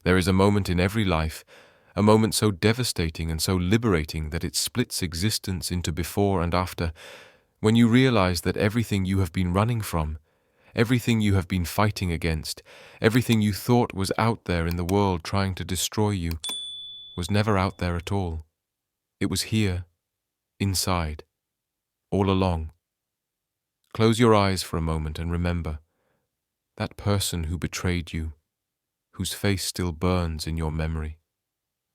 There is a moment in every life, a moment so devastating and so liberating that it splits existence into before and after, when you realize that everything you have been running from, everything you have been fighting against, everything you thought was out there in the world trying to destroy you, was never out there at all. It was here, inside, all along. Close your eyes for a moment and remember that person who betrayed you, whose face still burns in your memory,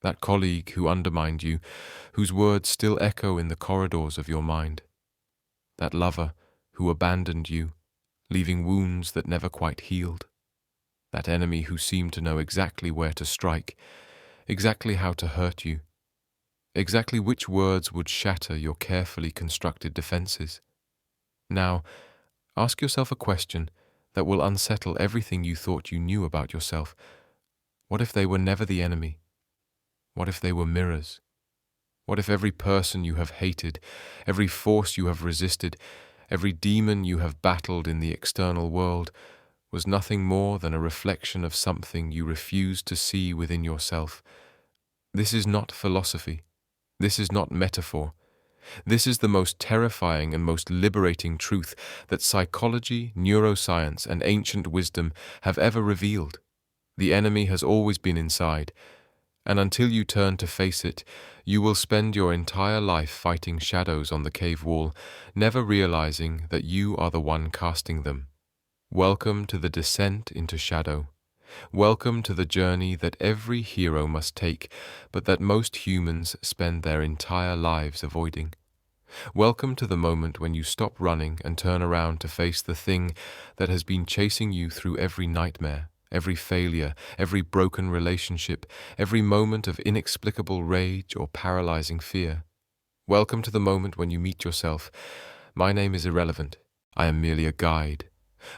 that colleague who undermined you, whose words still echo in the corridors of your mind, that lover who abandoned you, leaving wounds that never quite healed, that enemy who seemed to know exactly where to strike, exactly how to hurt you, exactly which words would shatter your carefully constructed defenses. Now, ask yourself a question that will unsettle everything you thought you knew about yourself. What if they were never the enemy? What if they were mirrors? What if every person you have hated, every force you have resisted, every demon you have battled in the external world was nothing more than a reflection of something you refused to see within yourself? This is not philosophy. This is not metaphor. This is the most terrifying and most liberating truth that psychology, neuroscience, and ancient wisdom have ever revealed. The enemy has always been inside, and until you turn to face it, you will spend your entire life fighting shadows on the cave wall, never realizing that you are the one casting them. Welcome to the descent into shadow. Welcome to the journey that every hero must take, but that most humans spend their entire lives avoiding. Welcome to the moment when you stop running and turn around to face the thing that has been chasing you through every nightmare, every failure, every broken relationship, every moment of inexplicable rage or paralyzing fear. Welcome to the moment when you meet yourself. My name is irrelevant. I am merely a guide,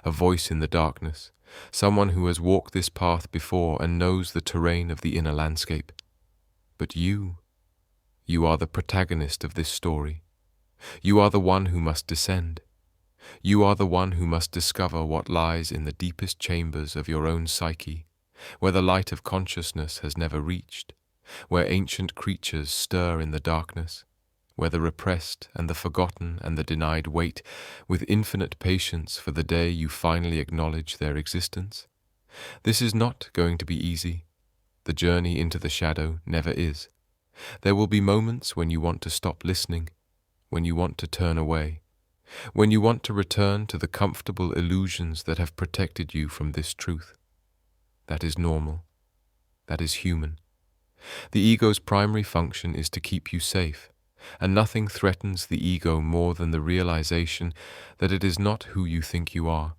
a voice in the darkness, someone who has walked this path before and knows the terrain of the inner landscape. But you are the protagonist of this story. You are the one who must descend. You are the one who must discover what lies in the deepest chambers of your own psyche, where the light of consciousness has never reached, where ancient creatures stir in the darkness, where the repressed and the forgotten and the denied wait with infinite patience for the day you finally acknowledge their existence. This is not going to be easy. The journey into the shadow never is. There will be moments when you want to stop listening, when you want to turn away, when you want to return to the comfortable illusions that have protected you from this truth. That is normal. That is human. The ego's primary function is to keep you safe, and nothing threatens the ego more than the realization that it is not who you think you are.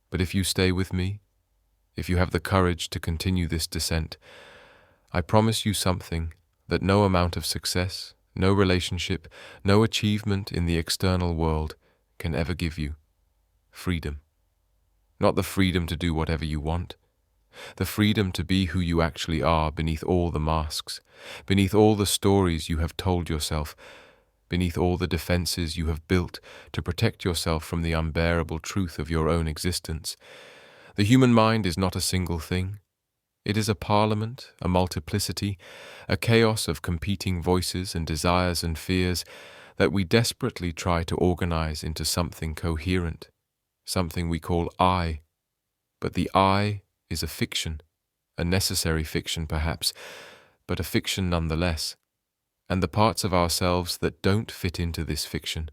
But if you stay with me, if you have the courage to continue this descent, I promise you something that no amount of success, no relationship, no achievement in the external world can ever give you. Freedom. Not the freedom to do whatever you want. The freedom to be who you actually are beneath all the masks, beneath all the stories you have told yourself, beneath all the defenses you have built to protect yourself from the unbearable truth of your own existence. The human mind is not a single thing. It is a parliament, a multiplicity, a chaos of competing voices and desires and fears that we desperately try to organize into something coherent, something we call I. But the I is a fiction, a necessary fiction perhaps, but a fiction nonetheless. And the parts of ourselves that don't fit into this fiction,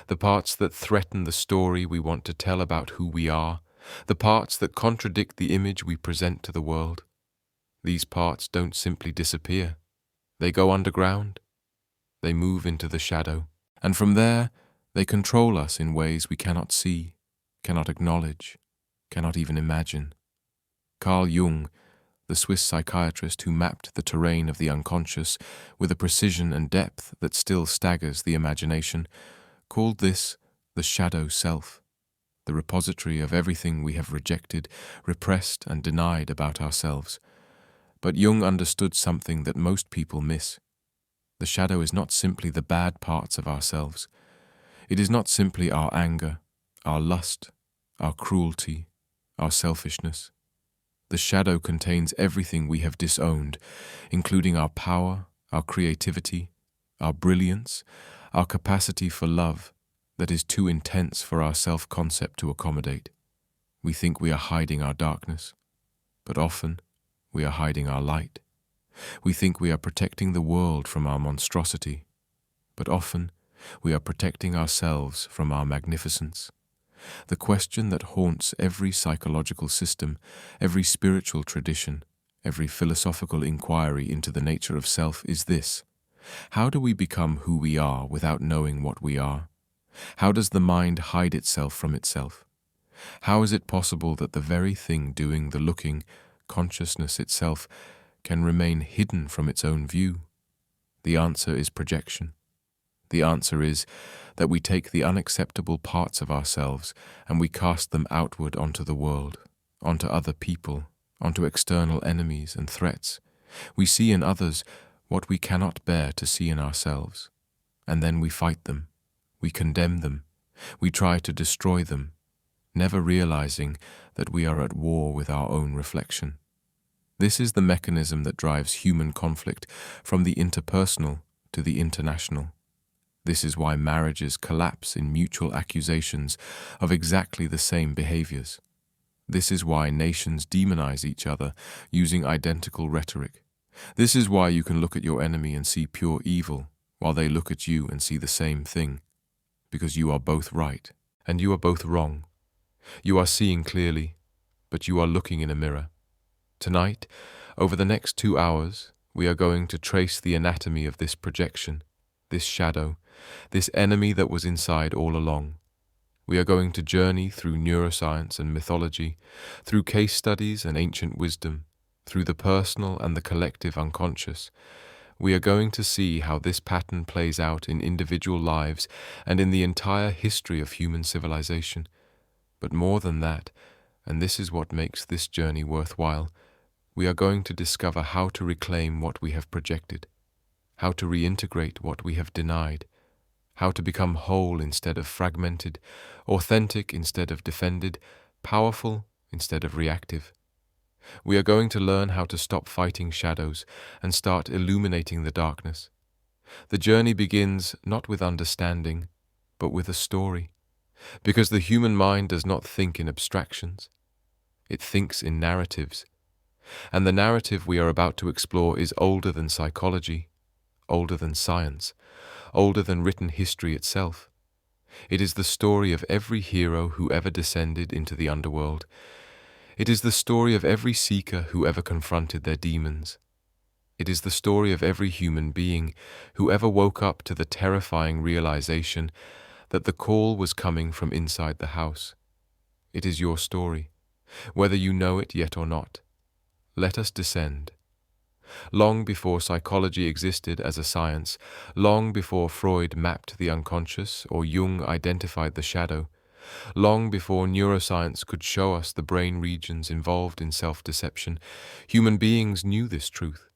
the parts that threaten the story we want to tell about who we are, the parts that contradict the image we present to the world, these parts don't simply disappear. They go underground. They move into the shadow. And from there, they control us in ways we cannot see, cannot acknowledge, cannot even imagine. Carl Jung, the Swiss psychiatrist who mapped the terrain of the unconscious with a precision and depth that still staggers the imagination, called this the shadow self, the repository of everything we have rejected, repressed, and denied about ourselves. But Jung understood something that most people miss. The shadow is not simply the bad parts of ourselves. It is not simply our anger, our lust, our cruelty, our selfishness. The shadow contains everything we have disowned, including our power, our creativity, our brilliance, our capacity for love that is too intense for our self-concept to accommodate. We think we are hiding our darkness, but often we are hiding our light. We think we are protecting the world from our monstrosity, but often we are protecting ourselves from our magnificence. The question that haunts every psychological system, every spiritual tradition, every philosophical inquiry into the nature of self is this: how do we become who we are without knowing what we are? How does the mind hide itself from itself? How is it possible that the very thing doing the looking, consciousness itself, can remain hidden from its own view? The answer is projection. The answer is that we take the unacceptable parts of ourselves and we cast them outward onto the world, onto other people, onto external enemies and threats. We see in others what we cannot bear to see in ourselves, and then we fight them, we condemn them, we try to destroy them, never realizing that we are at war with our own reflection. This is the mechanism that drives human conflict from the interpersonal to the international. This is why marriages collapse in mutual accusations of exactly the same behaviors. This is why nations demonize each other using identical rhetoric. This is why you can look at your enemy and see pure evil, while they look at you and see the same thing. Because you are both right, and you are both wrong. You are seeing clearly, but you are looking in a mirror. Tonight, over the next 2 hours, we are going to trace the anatomy of this projection, this shadow, this enemy that was inside all along. We are going to journey through neuroscience and mythology, through case studies and ancient wisdom, through the personal and the collective unconscious. We are going to see how this pattern plays out in individual lives and in the entire history of human civilization. But more than that, and this is what makes this journey worthwhile, we are going to discover how to reclaim what we have projected, how to reintegrate what we have denied, how to become whole instead of fragmented, authentic instead of defended, powerful instead of reactive. We are going to learn how to stop fighting shadows and start illuminating the darkness. The journey begins not with understanding, but with a story, because the human mind does not think in abstractions. It thinks in narratives, and the narrative we are about to explore is older than psychology, older than science, older than written history itself. It is the story of every hero who ever descended into the underworld. It is the story of every seeker who ever confronted their demons. It is the story of every human being who ever woke up to the terrifying realization that the call was coming from inside the house. It is your story, whether you know it yet or not. Let us descend. Long before psychology existed as a science, long before Freud mapped the unconscious or Jung identified the shadow, long before neuroscience could show us the brain regions involved in self-deception, human beings knew this truth.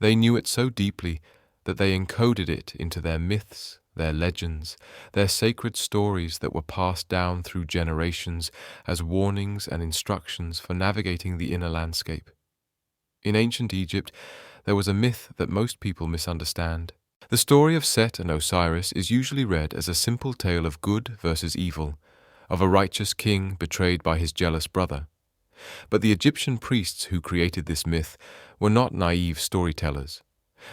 They knew it so deeply that they encoded it into their myths, their legends, their sacred stories that were passed down through generations as warnings and instructions for navigating the inner landscape. In ancient Egypt, there was a myth that most people misunderstand. The story of Set and Osiris is usually read as a simple tale of good versus evil, of a righteous king betrayed by his jealous brother. But the Egyptian priests who created this myth were not naive storytellers.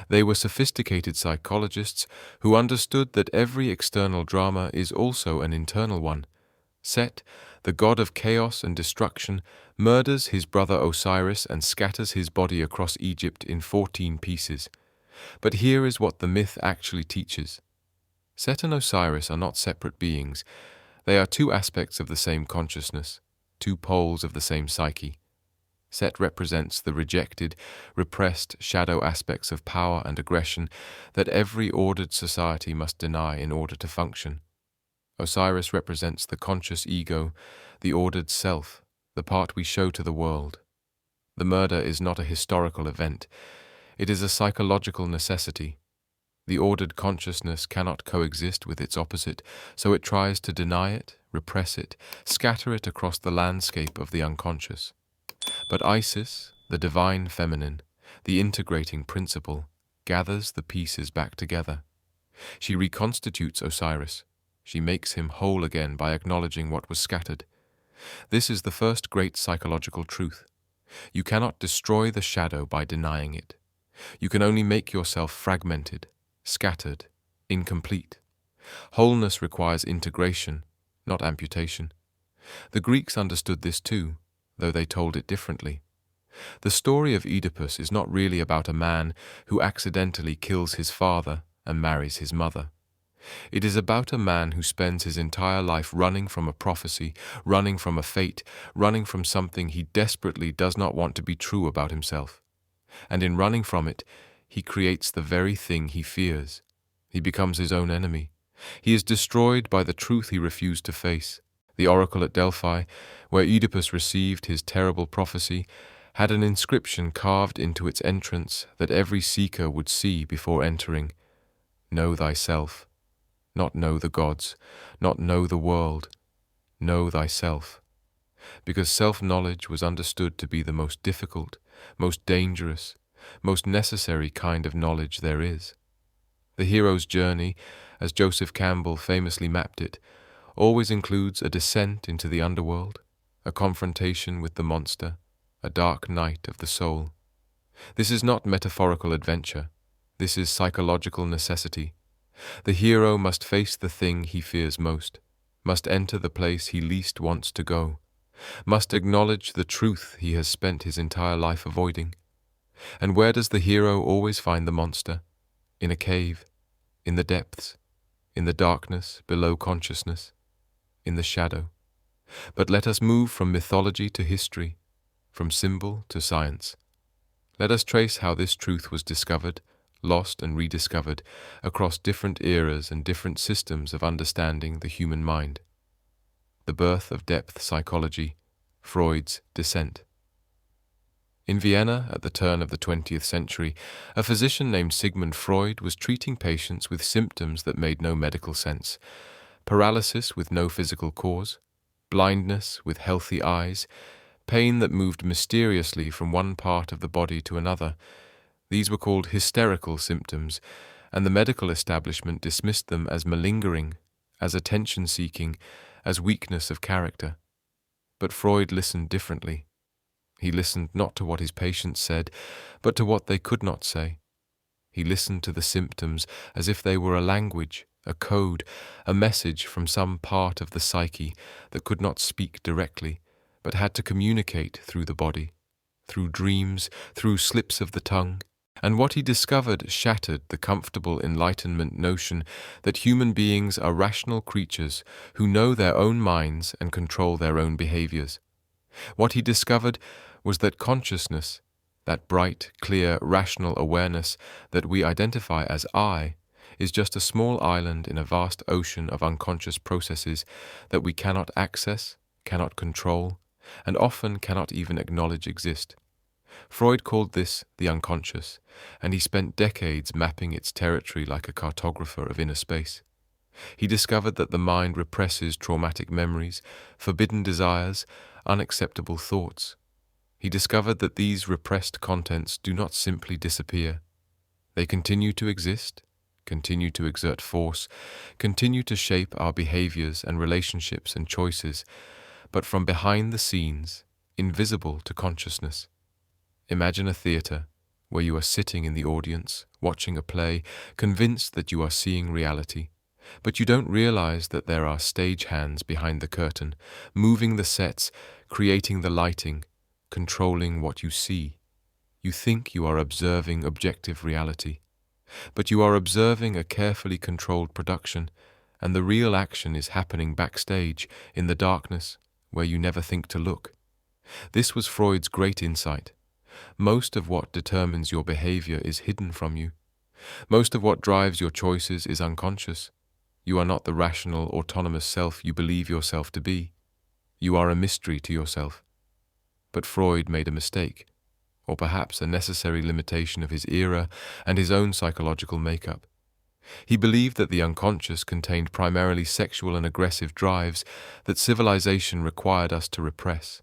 They were sophisticated psychologists who understood that every external drama is also an internal one. Set, the god of chaos and destruction, murders his brother Osiris and scatters his body across Egypt in 14 pieces. But here is what the myth actually teaches. Set and Osiris are not separate beings. They are two aspects of the same consciousness, two poles of the same psyche. Set represents the rejected, repressed shadow aspects of power and aggression that every ordered society must deny in order to function. Osiris represents the conscious ego, the ordered self, the part we show to the world. The murder is not a historical event. It is a psychological necessity. The ordered consciousness cannot coexist with its opposite, so it tries to deny it, repress it, scatter it across the landscape of the unconscious. But Isis, the divine feminine, the integrating principle, gathers the pieces back together. She reconstitutes Osiris. She makes him whole again by acknowledging what was scattered. This is the first great psychological truth. You cannot destroy the shadow by denying it. You can only make yourself fragmented, scattered, incomplete. Wholeness requires integration, not amputation. The Greeks understood this too, though they told it differently. The story of Oedipus is not really about a man who accidentally kills his father and marries his mother. It is about a man who spends his entire life running from a prophecy, running from a fate, running from something he desperately does not want to be true about himself. And in running from it, he creates the very thing he fears. He becomes his own enemy. He is destroyed by the truth he refused to face. The oracle at Delphi, where Oedipus received his terrible prophecy, had an inscription carved into its entrance that every seeker would see before entering. Know thyself. Not know the gods, not know the world. Know thyself. Because self-knowledge was understood to be the most difficult, most dangerous, most necessary kind of knowledge there is. The hero's journey, as Joseph Campbell famously mapped it, always includes a descent into the underworld, a confrontation with the monster, a dark night of the soul. This is not metaphorical adventure. This is psychological necessity. The hero must face the thing he fears most, must enter the place he least wants to go, must acknowledge the truth he has spent his entire life avoiding. And where does the hero always find the monster? In a cave, in the depths, in the darkness below consciousness, in the shadow. But let us move from mythology to history, from symbol to science. Let us trace how this truth was discovered, lost and rediscovered across different eras and different systems of understanding the human mind. The birth of depth psychology, Freud's descent. In Vienna, at the turn of the 20th century, a physician named Sigmund Freud was treating patients with symptoms that made no medical sense. Paralysis with no physical cause, blindness with healthy eyes, pain that moved mysteriously from one part of the body to another. These were called hysterical symptoms, and the medical establishment dismissed them as malingering, as attention-seeking, as weakness of character. But Freud listened differently. He listened not to what his patients said, but to what they could not say. He listened to the symptoms as if they were a language, a code, a message from some part of the psyche that could not speak directly, but had to communicate through the body, through dreams, through slips of the tongue. And what he discovered shattered the comfortable Enlightenment notion that human beings are rational creatures who know their own minds and control their own behaviors. What he discovered was that consciousness, that bright, clear, rational awareness that we identify as I, is just a small island in a vast ocean of unconscious processes that we cannot access, cannot control, and often cannot even acknowledge exist. Freud called this the unconscious, and he spent decades mapping its territory like a cartographer of inner space. He discovered that the mind represses traumatic memories, forbidden desires, unacceptable thoughts. He discovered that these repressed contents do not simply disappear. They continue to exist, continue to exert force, continue to shape our behaviors and relationships and choices, but from behind the scenes, invisible to consciousness. Imagine a theater where you are sitting in the audience, watching a play, convinced that you are seeing reality, but you don't realize that there are stagehands behind the curtain, moving the sets, creating the lighting, controlling what you see. You think you are observing objective reality, but you are observing a carefully controlled production, and the real action is happening backstage, in the darkness, where you never think to look. This was Freud's great insight. Most of what determines your behavior is hidden from you. Most of what drives your choices is unconscious. You are not the rational, autonomous self you believe yourself to be. You are a mystery to yourself. But Freud made a mistake, or perhaps a necessary limitation of his era and his own psychological makeup. He believed that the unconscious contained primarily sexual and aggressive drives that civilization required us to repress.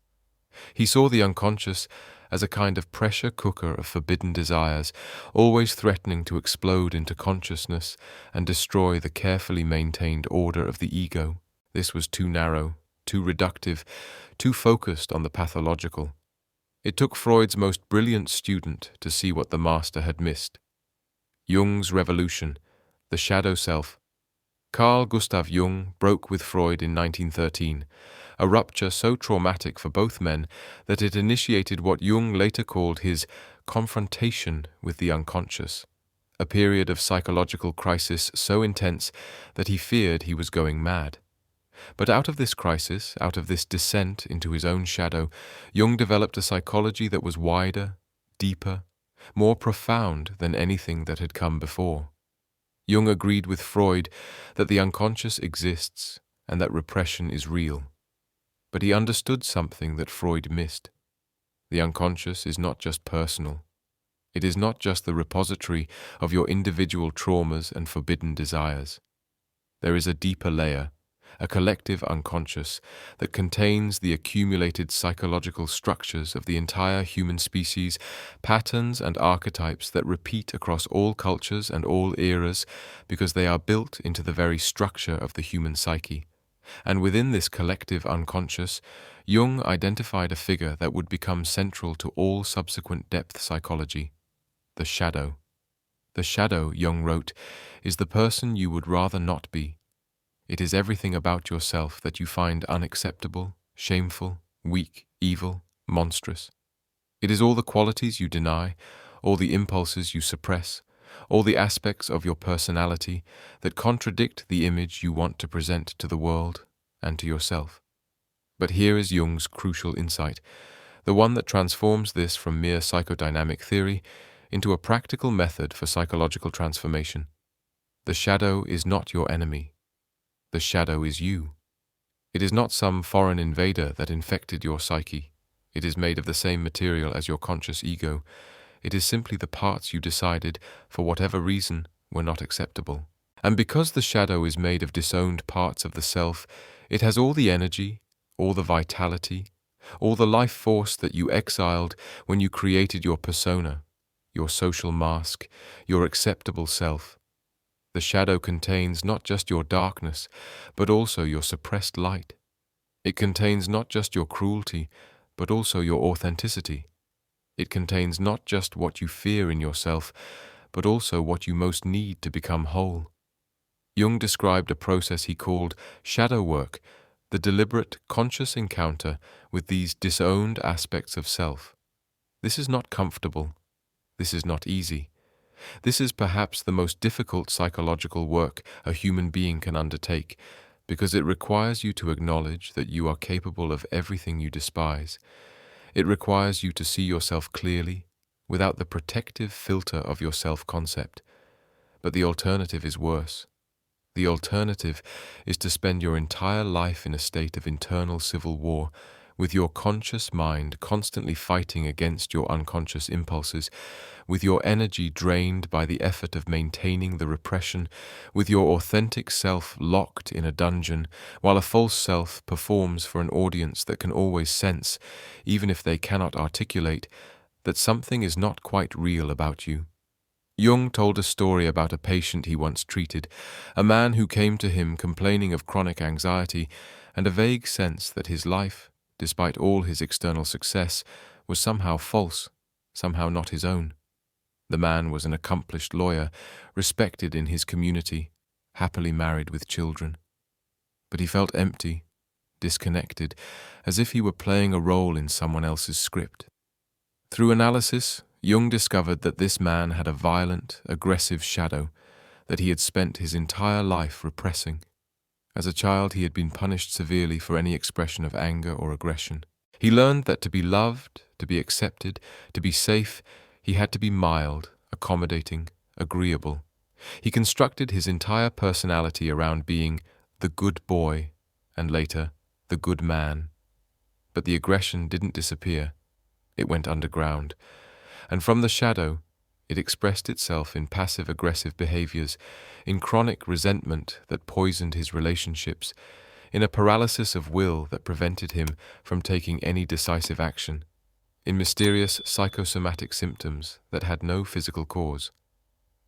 He saw the unconscious as a kind of pressure cooker of forbidden desires, always threatening to explode into consciousness and destroy the carefully maintained order of the ego. This was too narrow, too reductive, too focused on the pathological. It took Freud's most brilliant student to see what the master had missed. Jung's revolution, the shadow self. Carl Gustav Jung broke with Freud in 1913, a rupture so traumatic for both men that it initiated what Jung later called his confrontation with the unconscious, a period of psychological crisis so intense that he feared he was going mad. But out of this crisis, out of this descent into his own shadow, Jung developed a psychology that was wider, deeper, more profound than anything that had come before. Jung agreed with Freud that the unconscious exists and that repression is real. But he understood something that Freud missed. The unconscious is not just personal. It is not just the repository of your individual traumas and forbidden desires. There is a deeper layer, a collective unconscious that contains the accumulated psychological structures of the entire human species, patterns and archetypes that repeat across all cultures and all eras because they are built into the very structure of the human psyche. And within this collective unconscious, Jung identified a figure that would become central to all subsequent depth psychology: the shadow. The shadow, Jung wrote, is the person you would rather not be. It is everything about yourself that you find unacceptable, shameful, weak, evil, monstrous. It is all the qualities you deny, all the impulses you suppress, all the aspects of your personality that contradict the image you want to present to the world and to yourself. But here is Jung's crucial insight, the one that transforms this from mere psychodynamic theory into a practical method for psychological transformation. The shadow is not your enemy. The shadow is you. It is not some foreign invader that infected your psyche. It is made of the same material as your conscious ego. It is simply the parts you decided, for whatever reason, were not acceptable. And because the shadow is made of disowned parts of the self, it has all the energy, all the vitality, all the life force that you exiled when you created your persona, your social mask, your acceptable self. The shadow contains not just your darkness, but also your suppressed light. It contains not just your cruelty, but also your authenticity. It contains not just what you fear in yourself, but also what you most need to become whole. Jung described a process he called shadow work, the deliberate, conscious encounter with these disowned aspects of self. This is not comfortable. This is not easy. This is perhaps the most difficult psychological work a human being can undertake, because it requires you to acknowledge that you are capable of everything you despise. It requires you to see yourself clearly, without the protective filter of your self-concept. But the alternative is worse. The alternative is to spend your entire life in a state of internal civil war, with your conscious mind constantly fighting against your unconscious impulses, with your energy drained by the effort of maintaining the repression, with your authentic self locked in a dungeon, while a false self performs for an audience that can always sense, even if they cannot articulate, that something is not quite real about you. Jung told a story about a patient he once treated, a man who came to him complaining of chronic anxiety and a vague sense that his life, despite all his external success, was somehow false, somehow not his own. The man was an accomplished lawyer, respected in his community, happily married with children. But he felt empty, disconnected, as if he were playing a role in someone else's script. Through analysis, Jung discovered that this man had a violent, aggressive shadow that he had spent his entire life repressing. As a child, he had been punished severely for any expression of anger or aggression. He learned that to be loved, to be accepted, to be safe, he had to be mild, accommodating, agreeable. He constructed his entire personality around being the good boy, and later, the good man. But the aggression didn't disappear. It went underground. And from the shadow, it expressed itself in passive-aggressive behaviors, in chronic resentment that poisoned his relationships, in a paralysis of will that prevented him from taking any decisive action, in mysterious psychosomatic symptoms that had no physical cause.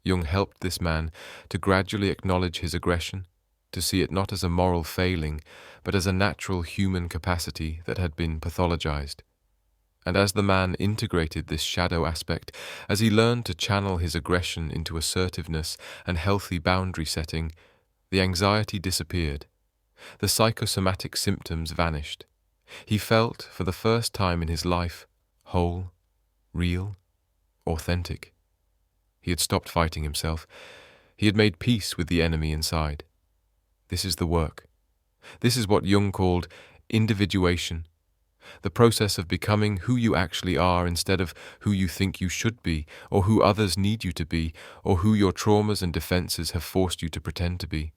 Jung helped this man to gradually acknowledge his aggression, to see it not as a moral failing, but as a natural human capacity that had been pathologized. And as the man integrated this shadow aspect, as he learned to channel his aggression into assertiveness and healthy boundary setting, the anxiety disappeared. The psychosomatic symptoms vanished. He felt, for the first time in his life, whole, real, authentic. He had stopped fighting himself. He had made peace with the enemy inside. This is the work. This is what Jung called individuation, the process of becoming who you actually are instead of who you think you should be, or who others need you to be, or who your traumas and defenses have forced you to pretend to be.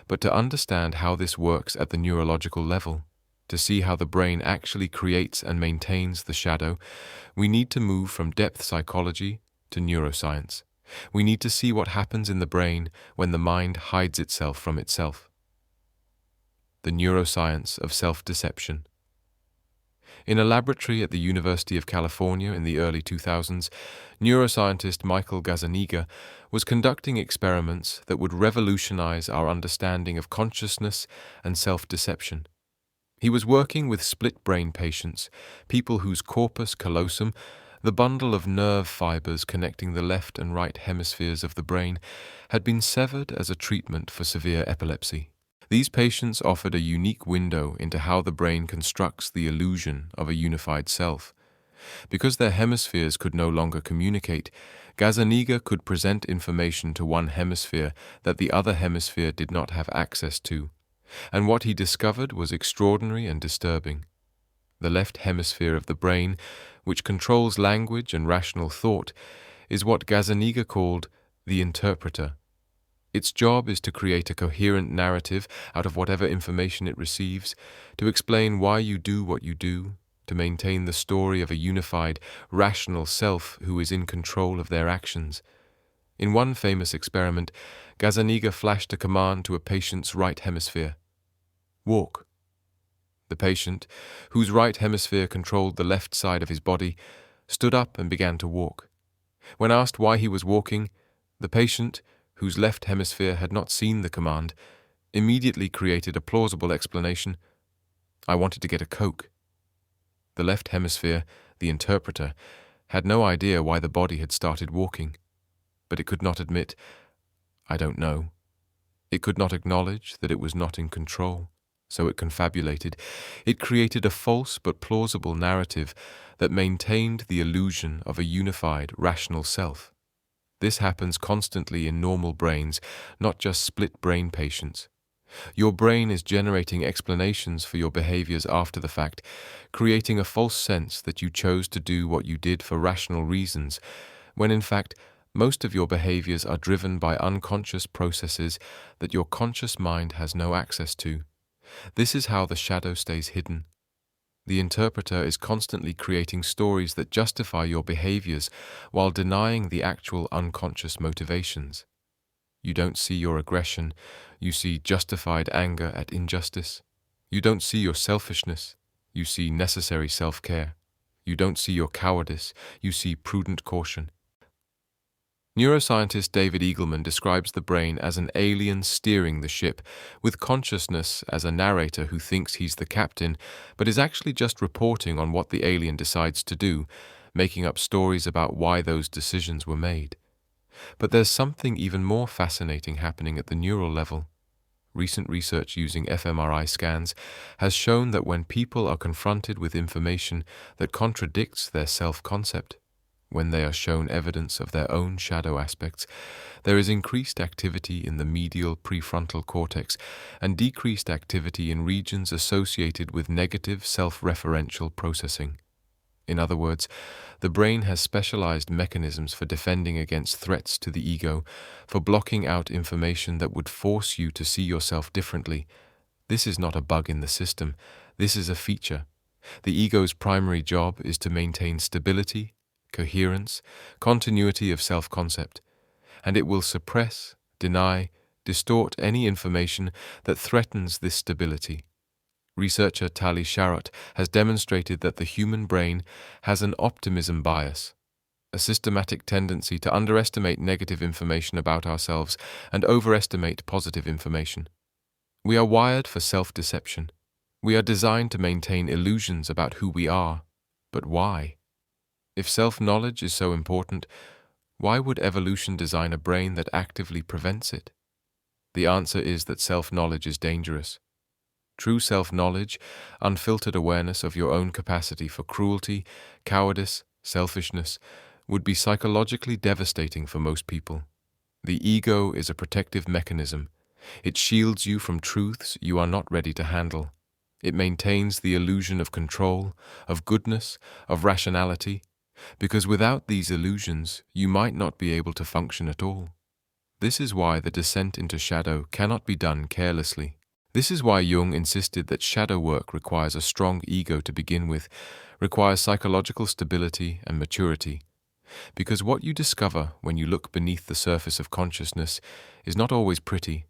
But to understand how this works at the neurological level, to see how the brain actually creates and maintains the shadow, we need to move from depth psychology to neuroscience. We need to see what happens in the brain when the mind hides itself from itself. The Neuroscience of Self-Deception. In a laboratory at the University of California in the early 2000s, neuroscientist Michael Gazzaniga was conducting experiments that would revolutionize our understanding of consciousness and self-deception. He was working with split-brain patients, people whose corpus callosum, the bundle of nerve fibers connecting the left and right hemispheres of the brain, had been severed as a treatment for severe epilepsy. These patients offered a unique window into how the brain constructs the illusion of a unified self. Because their hemispheres could no longer communicate, Gazzaniga could present information to one hemisphere that the other hemisphere did not have access to. And what he discovered was extraordinary and disturbing. The left hemisphere of the brain, which controls language and rational thought, is what Gazzaniga called the interpreter. Its job is to create a coherent narrative out of whatever information it receives, to explain why you do what you do, to maintain the story of a unified, rational self who is in control of their actions. In one famous experiment, Gazzaniga flashed a command to a patient's right hemisphere: "Walk." The patient, whose right hemisphere controlled the left side of his body, stood up and began to walk. When asked why he was walking, the patient, whose left hemisphere had not seen the command, immediately created a plausible explanation: "I wanted to get a Coke." The left hemisphere, the interpreter, had no idea why the body had started walking, but it could not admit, "I don't know." It could not acknowledge that it was not in control, so it confabulated. It created a false but plausible narrative that maintained the illusion of a unified, rational self. This happens constantly in normal brains, not just split-brain patients. Your brain is generating explanations for your behaviors after the fact, creating a false sense that you chose to do what you did for rational reasons, when in fact, most of your behaviors are driven by unconscious processes that your conscious mind has no access to. This is how the shadow stays hidden. The interpreter is constantly creating stories that justify your behaviors while denying the actual unconscious motivations. You don't see your aggression, you see justified anger at injustice. You don't see your selfishness, you see necessary self-care. You don't see your cowardice, you see prudent caution. Neuroscientist David Eagleman describes the brain as an alien steering the ship, with consciousness as a narrator who thinks he's the captain, but is actually just reporting on what the alien decides to do, making up stories about why those decisions were made. But there's something even more fascinating happening at the neural level. Recent research using fMRI scans has shown that when people are confronted with information that contradicts their self-concept, when they are shown evidence of their own shadow aspects, there is increased activity in the medial prefrontal cortex and decreased activity in regions associated with negative self-referential processing. In other words, the brain has specialized mechanisms for defending against threats to the ego, for blocking out information that would force you to see yourself differently. This is not a bug in the system, this is a feature. The ego's primary job is to maintain stability, coherence, continuity of self-concept, and it will suppress, deny, distort any information that threatens this stability. Researcher Tali Sharot has demonstrated that the human brain has an optimism bias, a systematic tendency to underestimate negative information about ourselves and overestimate positive information. We are wired for self-deception. We are designed to maintain illusions about who we are. But why? If self-knowledge is so important, why would evolution design a brain that actively prevents it? The answer is that self-knowledge is dangerous. True self-knowledge, unfiltered awareness of your own capacity for cruelty, cowardice, selfishness, would be psychologically devastating for most people. The ego is a protective mechanism. It shields you from truths you are not ready to handle. It maintains the illusion of control, of goodness, of rationality, because without these illusions, you might not be able to function at all. This is why the descent into shadow cannot be done carelessly. This is why Jung insisted that shadow work requires a strong ego to begin with, requires psychological stability and maturity. Because what you discover when you look beneath the surface of consciousness is not always pretty.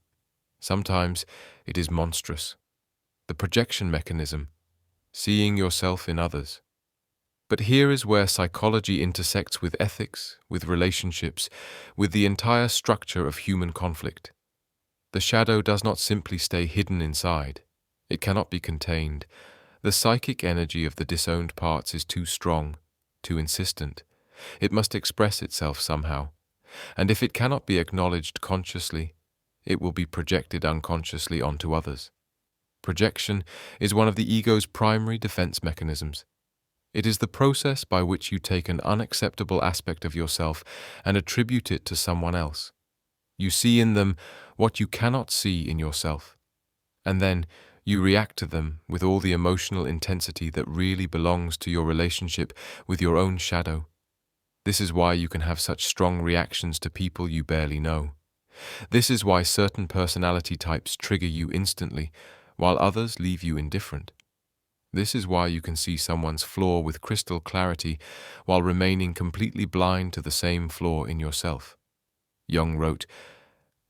Sometimes it is monstrous. The projection mechanism, seeing yourself in others. But here is where psychology intersects with ethics, with relationships, with the entire structure of human conflict. The shadow does not simply stay hidden inside. It cannot be contained. The psychic energy of the disowned parts is too strong, too insistent. It must express itself somehow. And if it cannot be acknowledged consciously, it will be projected unconsciously onto others. Projection is one of the ego's primary defense mechanisms. It is the process by which you take an unacceptable aspect of yourself and attribute it to someone else. You see in them what you cannot see in yourself, and then you react to them with all the emotional intensity that really belongs to your relationship with your own shadow. This is why you can have such strong reactions to people you barely know. This is why certain personality types trigger you instantly, while others leave you indifferent. This is why you can see someone's flaw with crystal clarity while remaining completely blind to the same flaw in yourself. Jung wrote,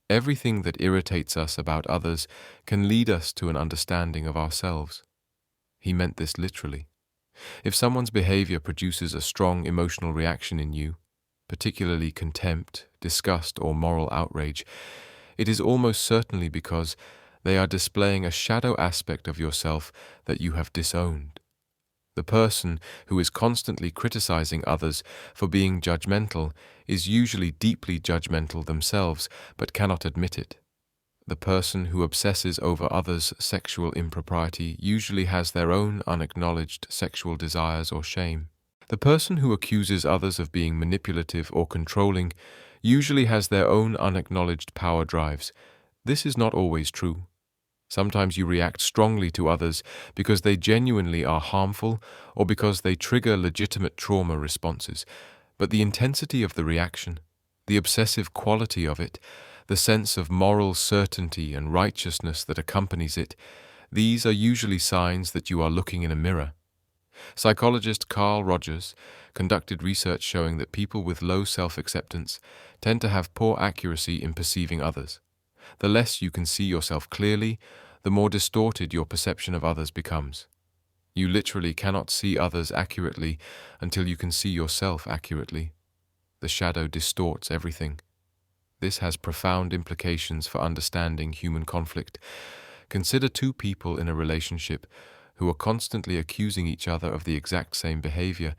"Everything that irritates us about others can lead us to an understanding of ourselves." He meant this literally. If someone's behavior produces a strong emotional reaction in you, particularly contempt, disgust, or moral outrage, it is almost certainly because they are displaying a shadow aspect of yourself that you have disowned. The person who is constantly criticizing others for being judgmental is usually deeply judgmental themselves but cannot admit it. The person who obsesses over others' sexual impropriety usually has their own unacknowledged sexual desires or shame. The person who accuses others of being manipulative or controlling usually has their own unacknowledged power drives. This is not always true. Sometimes you react strongly to others because they genuinely are harmful or because they trigger legitimate trauma responses. But the intensity of the reaction, the obsessive quality of it, the sense of moral certainty and righteousness that accompanies it, these are usually signs that you are looking in a mirror. Psychologist Carl Rogers conducted research showing that people with low self-acceptance tend to have poor accuracy in perceiving others. The less you can see yourself clearly, the more distorted your perception of others becomes. You literally cannot see others accurately until you can see yourself accurately. The shadow distorts everything. This has profound implications for understanding human conflict. Consider two people in a relationship who are constantly accusing each other of the exact same behavior.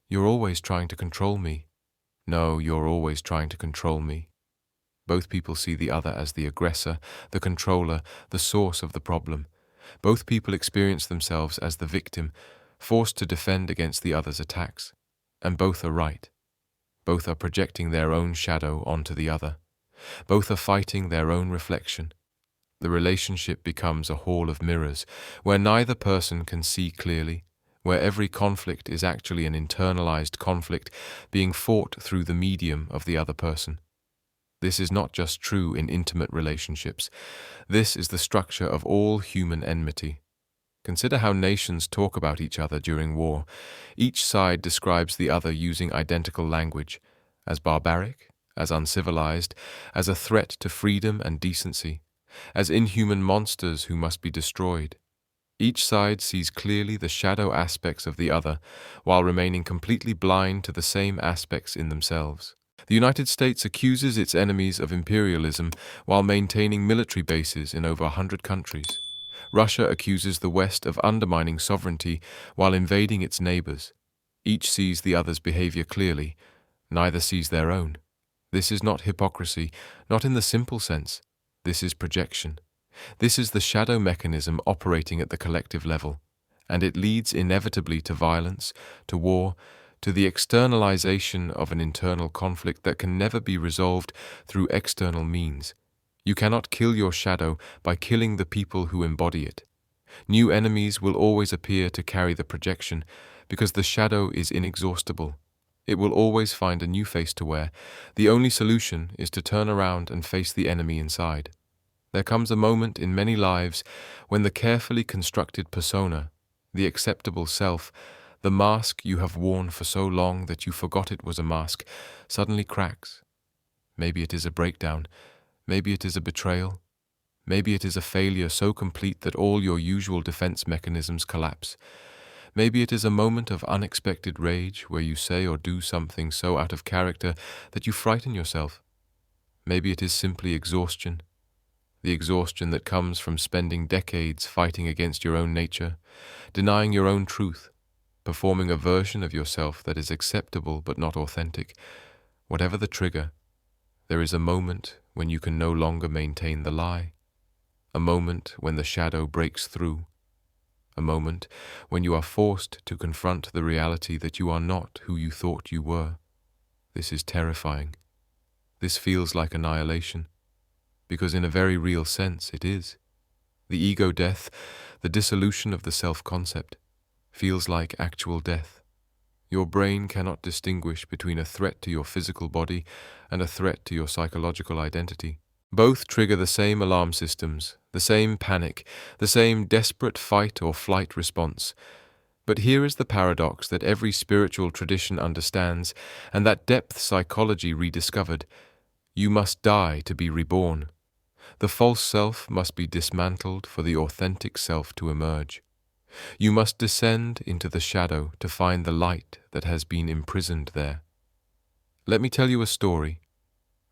"You're always trying to control me." "No, you're always trying to control me." Both people see the other as the aggressor, the controller, the source of the problem. Both people experience themselves as the victim, forced to defend against the other's attacks. And both are right. Both are projecting their own shadow onto the other. Both are fighting their own reflection. The relationship becomes a hall of mirrors, where neither person can see clearly, where every conflict is actually an internalized conflict being fought through the medium of the other person. This is not just true in intimate relationships. This is the structure of all human enmity. Consider how nations talk about each other during war. Each side describes the other using identical language, as barbaric, as uncivilized, as a threat to freedom and decency, as inhuman monsters who must be destroyed. Each side sees clearly the shadow aspects of the other, while remaining completely blind to the same aspects in themselves. The United States accuses its enemies of imperialism while maintaining military bases in over 100 countries. Russia accuses the West of undermining sovereignty while invading its neighbors. Each sees the other's behavior clearly, neither sees their own. This is not hypocrisy, not in the simple sense. This is projection. This is the shadow mechanism operating at the collective level, and it leads inevitably to violence, to war, to the externalization of an internal conflict that can never be resolved through external means. You cannot kill your shadow by killing the people who embody it. New enemies will always appear to carry the projection, because the shadow is inexhaustible. It will always find a new face to wear. The only solution is to turn around and face the enemy inside. There comes a moment in many lives when the carefully constructed persona, the acceptable self, the mask you have worn for so long that you forgot it was a mask, suddenly cracks. Maybe it is a breakdown. Maybe it is a betrayal. Maybe it is a failure so complete that all your usual defense mechanisms collapse. Maybe it is a moment of unexpected rage where you say or do something so out of character that you frighten yourself. Maybe it is simply exhaustion. The exhaustion that comes from spending decades fighting against your own nature, denying your own truth, performing a version of yourself that is acceptable but not authentic. Whatever the trigger, there is a moment when you can no longer maintain the lie, a moment when the shadow breaks through, a moment when you are forced to confront the reality that you are not who you thought you were. This is terrifying. This feels like annihilation, because in a very real sense it is. The ego death, the dissolution of the self-concept, feels like actual death. Your brain cannot distinguish between a threat to your physical body and a threat to your psychological identity. Both trigger the same alarm systems, the same panic, the same desperate fight or flight response. But here is the paradox that every spiritual tradition understands, and that depth psychology rediscovered. You must die to be reborn. The false self must be dismantled for the authentic self to emerge. You must descend into the shadow to find the light that has been imprisoned there. Let me tell you a story,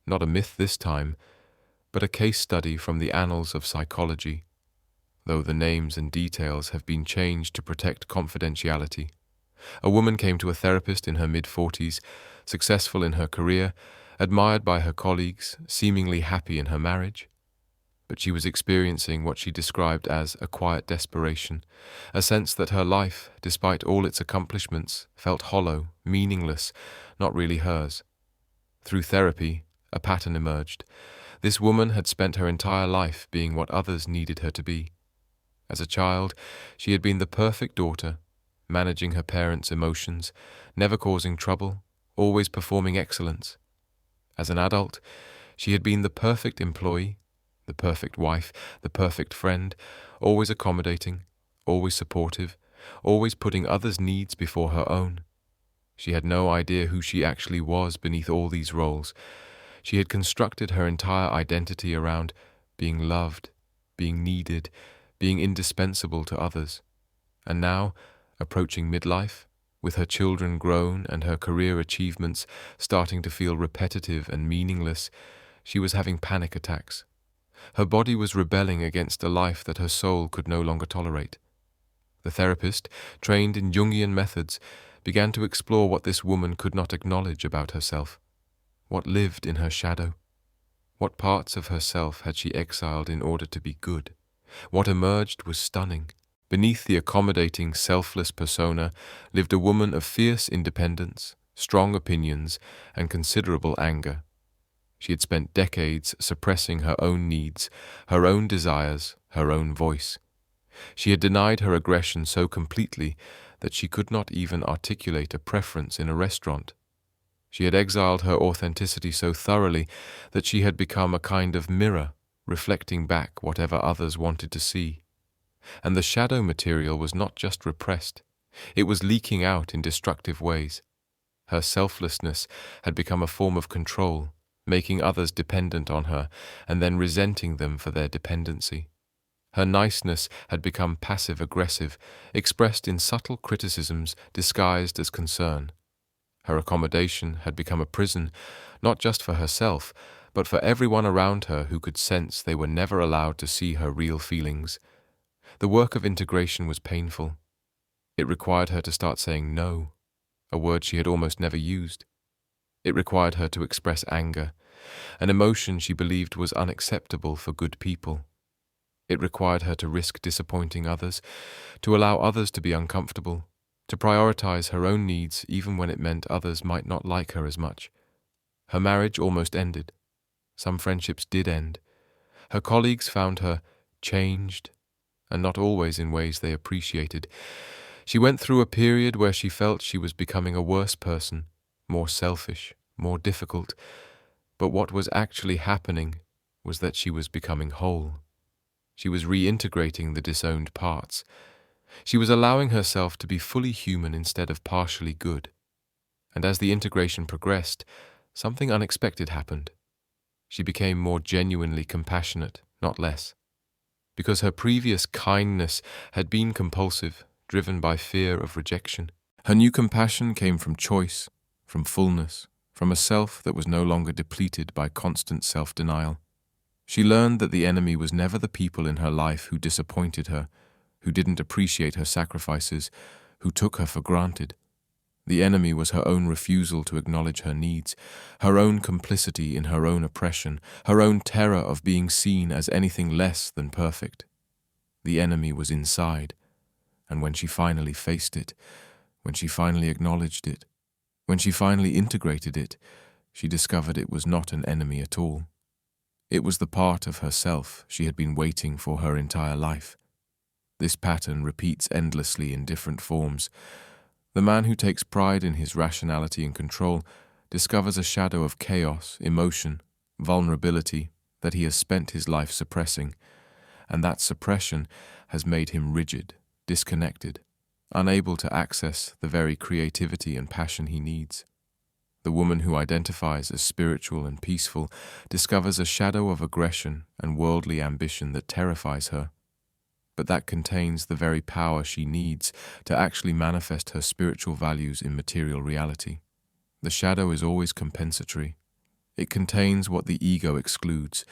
not a myth this time, but a case study from the annals of psychology, though the names and details have been changed to protect confidentiality. A woman came to a therapist in her mid-40s, successful in her career, admired by her colleagues, seemingly happy in her marriage. But she was experiencing what she described as a quiet desperation, a sense that her life, despite all its accomplishments, felt hollow, meaningless, not really hers. Through therapy, a pattern emerged. This woman had spent her entire life being what others needed her to be. As a child, she had been the perfect daughter, managing her parents' emotions, never causing trouble, always performing excellence. As an adult, she had been the perfect employee, the perfect wife, the perfect friend, always accommodating, always supportive, always putting others' needs before her own. She had no idea who she actually was beneath all these roles. She had constructed her entire identity around being loved, being needed, being indispensable to others. And now, approaching midlife, with her children grown and her career achievements starting to feel repetitive and meaningless, she was having panic attacks. Her body was rebelling against a life that her soul could no longer tolerate. The therapist, trained in Jungian methods, began to explore what this woman could not acknowledge about herself. What lived in her shadow? What parts of herself had she exiled in order to be good? What emerged was stunning. Beneath the accommodating, selfless persona lived a woman of fierce independence, strong opinions, and considerable anger. She had spent decades suppressing her own needs, her own desires, her own voice. She had denied her aggression so completely that she could not even articulate a preference in a restaurant. She had exiled her authenticity so thoroughly that she had become a kind of mirror, reflecting back whatever others wanted to see. And the shadow material was not just repressed, it was leaking out in destructive ways. Her selflessness had become a form of control, making others dependent on her and then resenting them for their dependency. Her niceness had become passive-aggressive, expressed in subtle criticisms disguised as concern. Her accommodation had become a prison, not just for herself, but for everyone around her who could sense they were never allowed to see her real feelings. The work of integration was painful. It required her to start saying no, a word she had almost never used. It required her to express anger, an emotion she believed was unacceptable for good people. It required her to risk disappointing others, to allow others to be uncomfortable, to prioritize her own needs even when it meant others might not like her as much. Her marriage almost ended. Some friendships did end. Her colleagues found her changed, and not always in ways they appreciated. She went through a period where she felt she was becoming a worse person, more selfish, more difficult, but what was actually happening was that she was becoming whole. She was reintegrating the disowned parts. She was allowing herself to be fully human instead of partially good. And as the integration progressed, something unexpected happened. She became more genuinely compassionate, not less. Because her previous kindness had been compulsive, driven by fear of rejection. Her new compassion came from choice, from fullness, from a self that was no longer depleted by constant self-denial. She learned that the enemy was never the people in her life who disappointed her, who didn't appreciate her sacrifices, who took her for granted. The enemy was her own refusal to acknowledge her needs, her own complicity in her own oppression, her own terror of being seen as anything less than perfect. The enemy was inside, and when she finally faced it, when she finally acknowledged it, when she finally integrated it, she discovered it was not an enemy at all. It was the part of herself she had been waiting for her entire life. This pattern repeats endlessly in different forms. The man who takes pride in his rationality and control discovers a shadow of chaos, emotion, vulnerability that he has spent his life suppressing, and that suppression has made him rigid, disconnected, unable to access the very creativity and passion he needs. The woman who identifies as spiritual and peaceful discovers a shadow of aggression and worldly ambition that terrifies her, but that contains the very power she needs to actually manifest her spiritual values in material reality. The shadow is always compensatory. It contains what the ego excludes,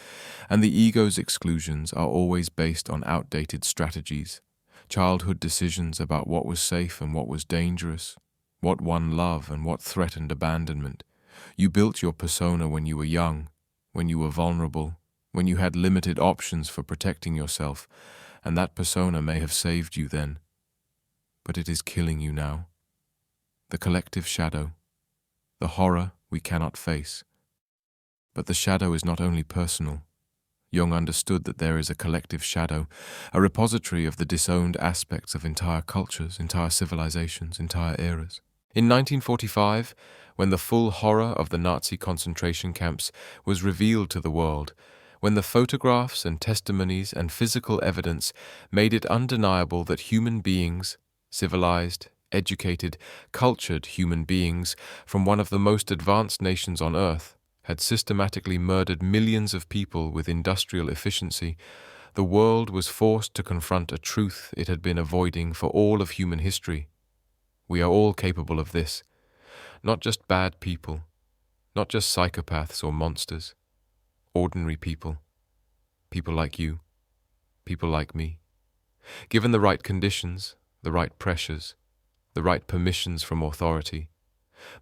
and the ego's exclusions are always based on outdated strategies, childhood decisions about what was safe and what was dangerous, what won love and what threatened abandonment. You built your persona when you were young, when you were vulnerable, when you had limited options for protecting yourself, and that persona may have saved you then. But it is killing you now. The collective shadow, the horror we cannot face. But the shadow is not only personal. Jung understood that there is a collective shadow, a repository of the disowned aspects of entire cultures, entire civilizations, entire eras. In 1945, when the full horror of the Nazi concentration camps was revealed to the world, when the photographs and testimonies and physical evidence made it undeniable that human beings, civilized, educated, cultured human beings from one of the most advanced nations on earth, had systematically murdered millions of people with industrial efficiency, the world was forced to confront a truth it had been avoiding for all of human history. We are all capable of this. Not just bad people, not just psychopaths or monsters. Ordinary people. People like you. People like me. Given the right conditions, the right pressures, the right permissions from authority,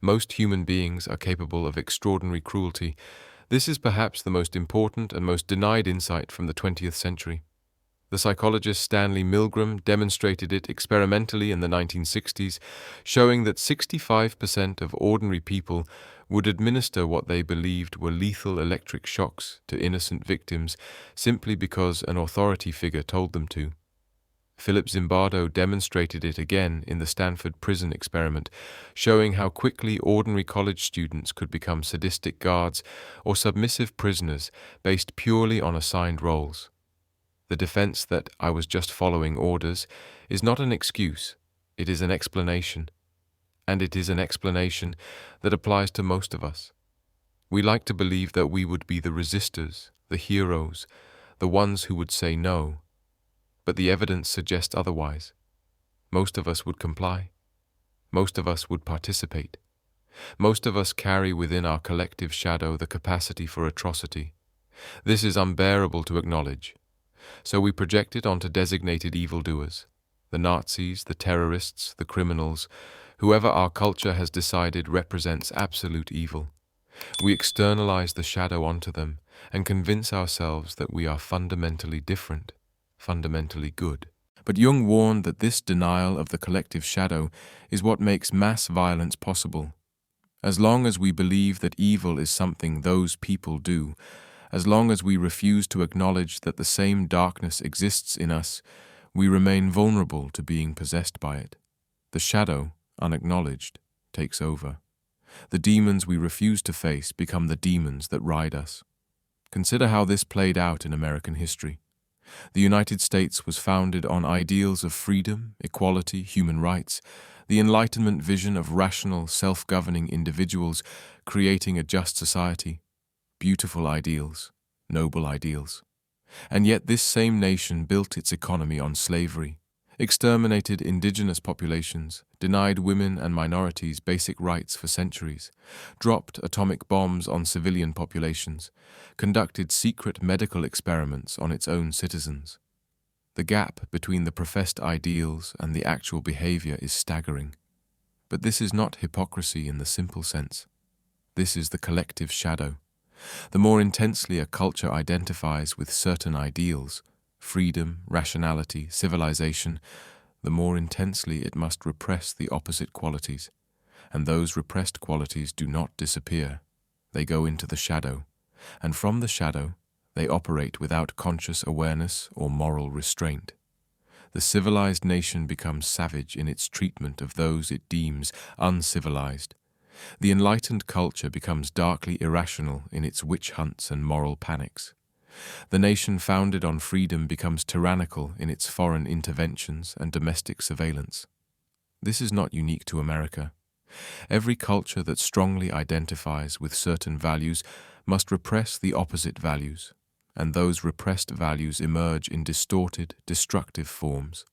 most human beings are capable of extraordinary cruelty. This is perhaps the most important and most denied insight from the 20th century. The psychologist Stanley Milgram demonstrated it experimentally in the 1960s, showing that 65% of ordinary people would administer what they believed were lethal electric shocks to innocent victims simply because an authority figure told them to. Philip Zimbardo demonstrated it again in the Stanford prison experiment, showing how quickly ordinary college students could become sadistic guards or submissive prisoners based purely on assigned roles. The defense that I was just following orders is not an excuse, it is an explanation. And it is an explanation that applies to most of us. We like to believe that we would be the resistors, the heroes, the ones who would say no, but the evidence suggests otherwise. Most of us would comply. Most of us would participate. Most of us carry within our collective shadow the capacity for atrocity. This is unbearable to acknowledge. So we project it onto designated evildoers, the Nazis, the terrorists, the criminals, whoever our culture has decided represents absolute evil. We externalize the shadow onto them and convince ourselves that we are fundamentally different, fundamentally good. But Jung warned that this denial of the collective shadow is what makes mass violence possible. As long as we believe that evil is something those people do, as long as we refuse to acknowledge that the same darkness exists in us, we remain vulnerable to being possessed by it. The shadow, unacknowledged, takes over. The demons we refuse to face become the demons that ride us. Consider how this played out in American history. The United States was founded on ideals of freedom, equality, human rights, the Enlightenment vision of rational, self-governing individuals creating a just society. Beautiful ideals, noble ideals. And yet this same nation built its economy on slavery, exterminated indigenous populations, denied women and minorities basic rights for centuries, dropped atomic bombs on civilian populations, conducted secret medical experiments on its own citizens. The gap between the professed ideals and the actual behavior is staggering. But this is not hypocrisy in the simple sense. This is the collective shadow. The more intensely a culture identifies with certain ideals, freedom, rationality, civilization, the more intensely it must repress the opposite qualities. And those repressed qualities do not disappear. They go into the shadow, and from the shadow, they operate without conscious awareness or moral restraint. The civilized nation becomes savage in its treatment of those it deems uncivilized. The enlightened culture becomes darkly irrational in its witch hunts and moral panics. The nation founded on freedom becomes tyrannical in its foreign interventions and domestic surveillance. This is not unique to America. Every culture that strongly identifies with certain values must repress the opposite values, and those repressed values emerge in distorted, destructive forms.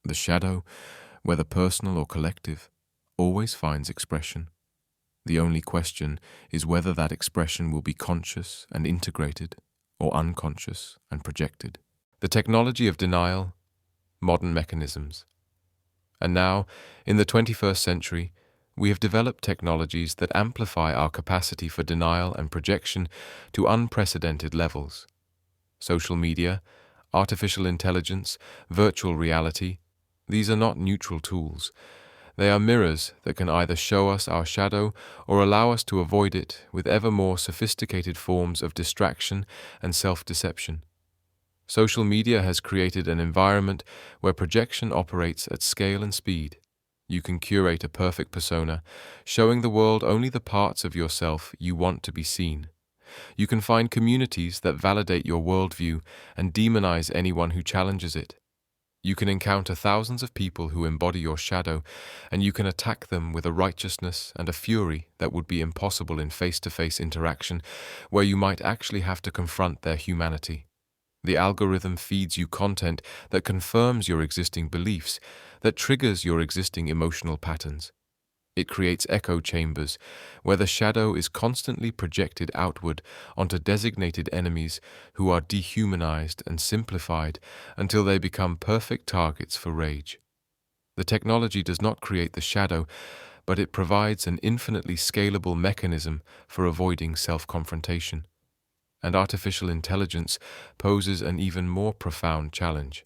The shadow, whether personal or collective, always finds expression. The only question is whether that expression will be conscious and integrated, or unconscious and projected. The technology of denial, modern mechanisms. And now, in the 21st century, we have developed technologies that amplify our capacity for denial and projection to unprecedented levels. Social media, artificial intelligence, virtual reality, these are not neutral tools. They are mirrors that can either show us our shadow or allow us to avoid it with ever more sophisticated forms of distraction and self-deception. Social media has created an environment where projection operates at scale and speed. You can curate a perfect persona, showing the world only the parts of yourself you want to be seen. You can find communities that validate your worldview and demonize anyone who challenges it. You can encounter thousands of people who embody your shadow, and you can attack them with a righteousness and a fury that would be impossible in face-to-face interaction, where you might actually have to confront their humanity. The algorithm feeds you content that confirms your existing beliefs, that triggers your existing emotional patterns. It creates echo chambers where the shadow is constantly projected outward onto designated enemies who are dehumanized and simplified until they become perfect targets for rage. The technology does not create the shadow, but it provides an infinitely scalable mechanism for avoiding self-confrontation. And artificial intelligence poses an even more profound challenge.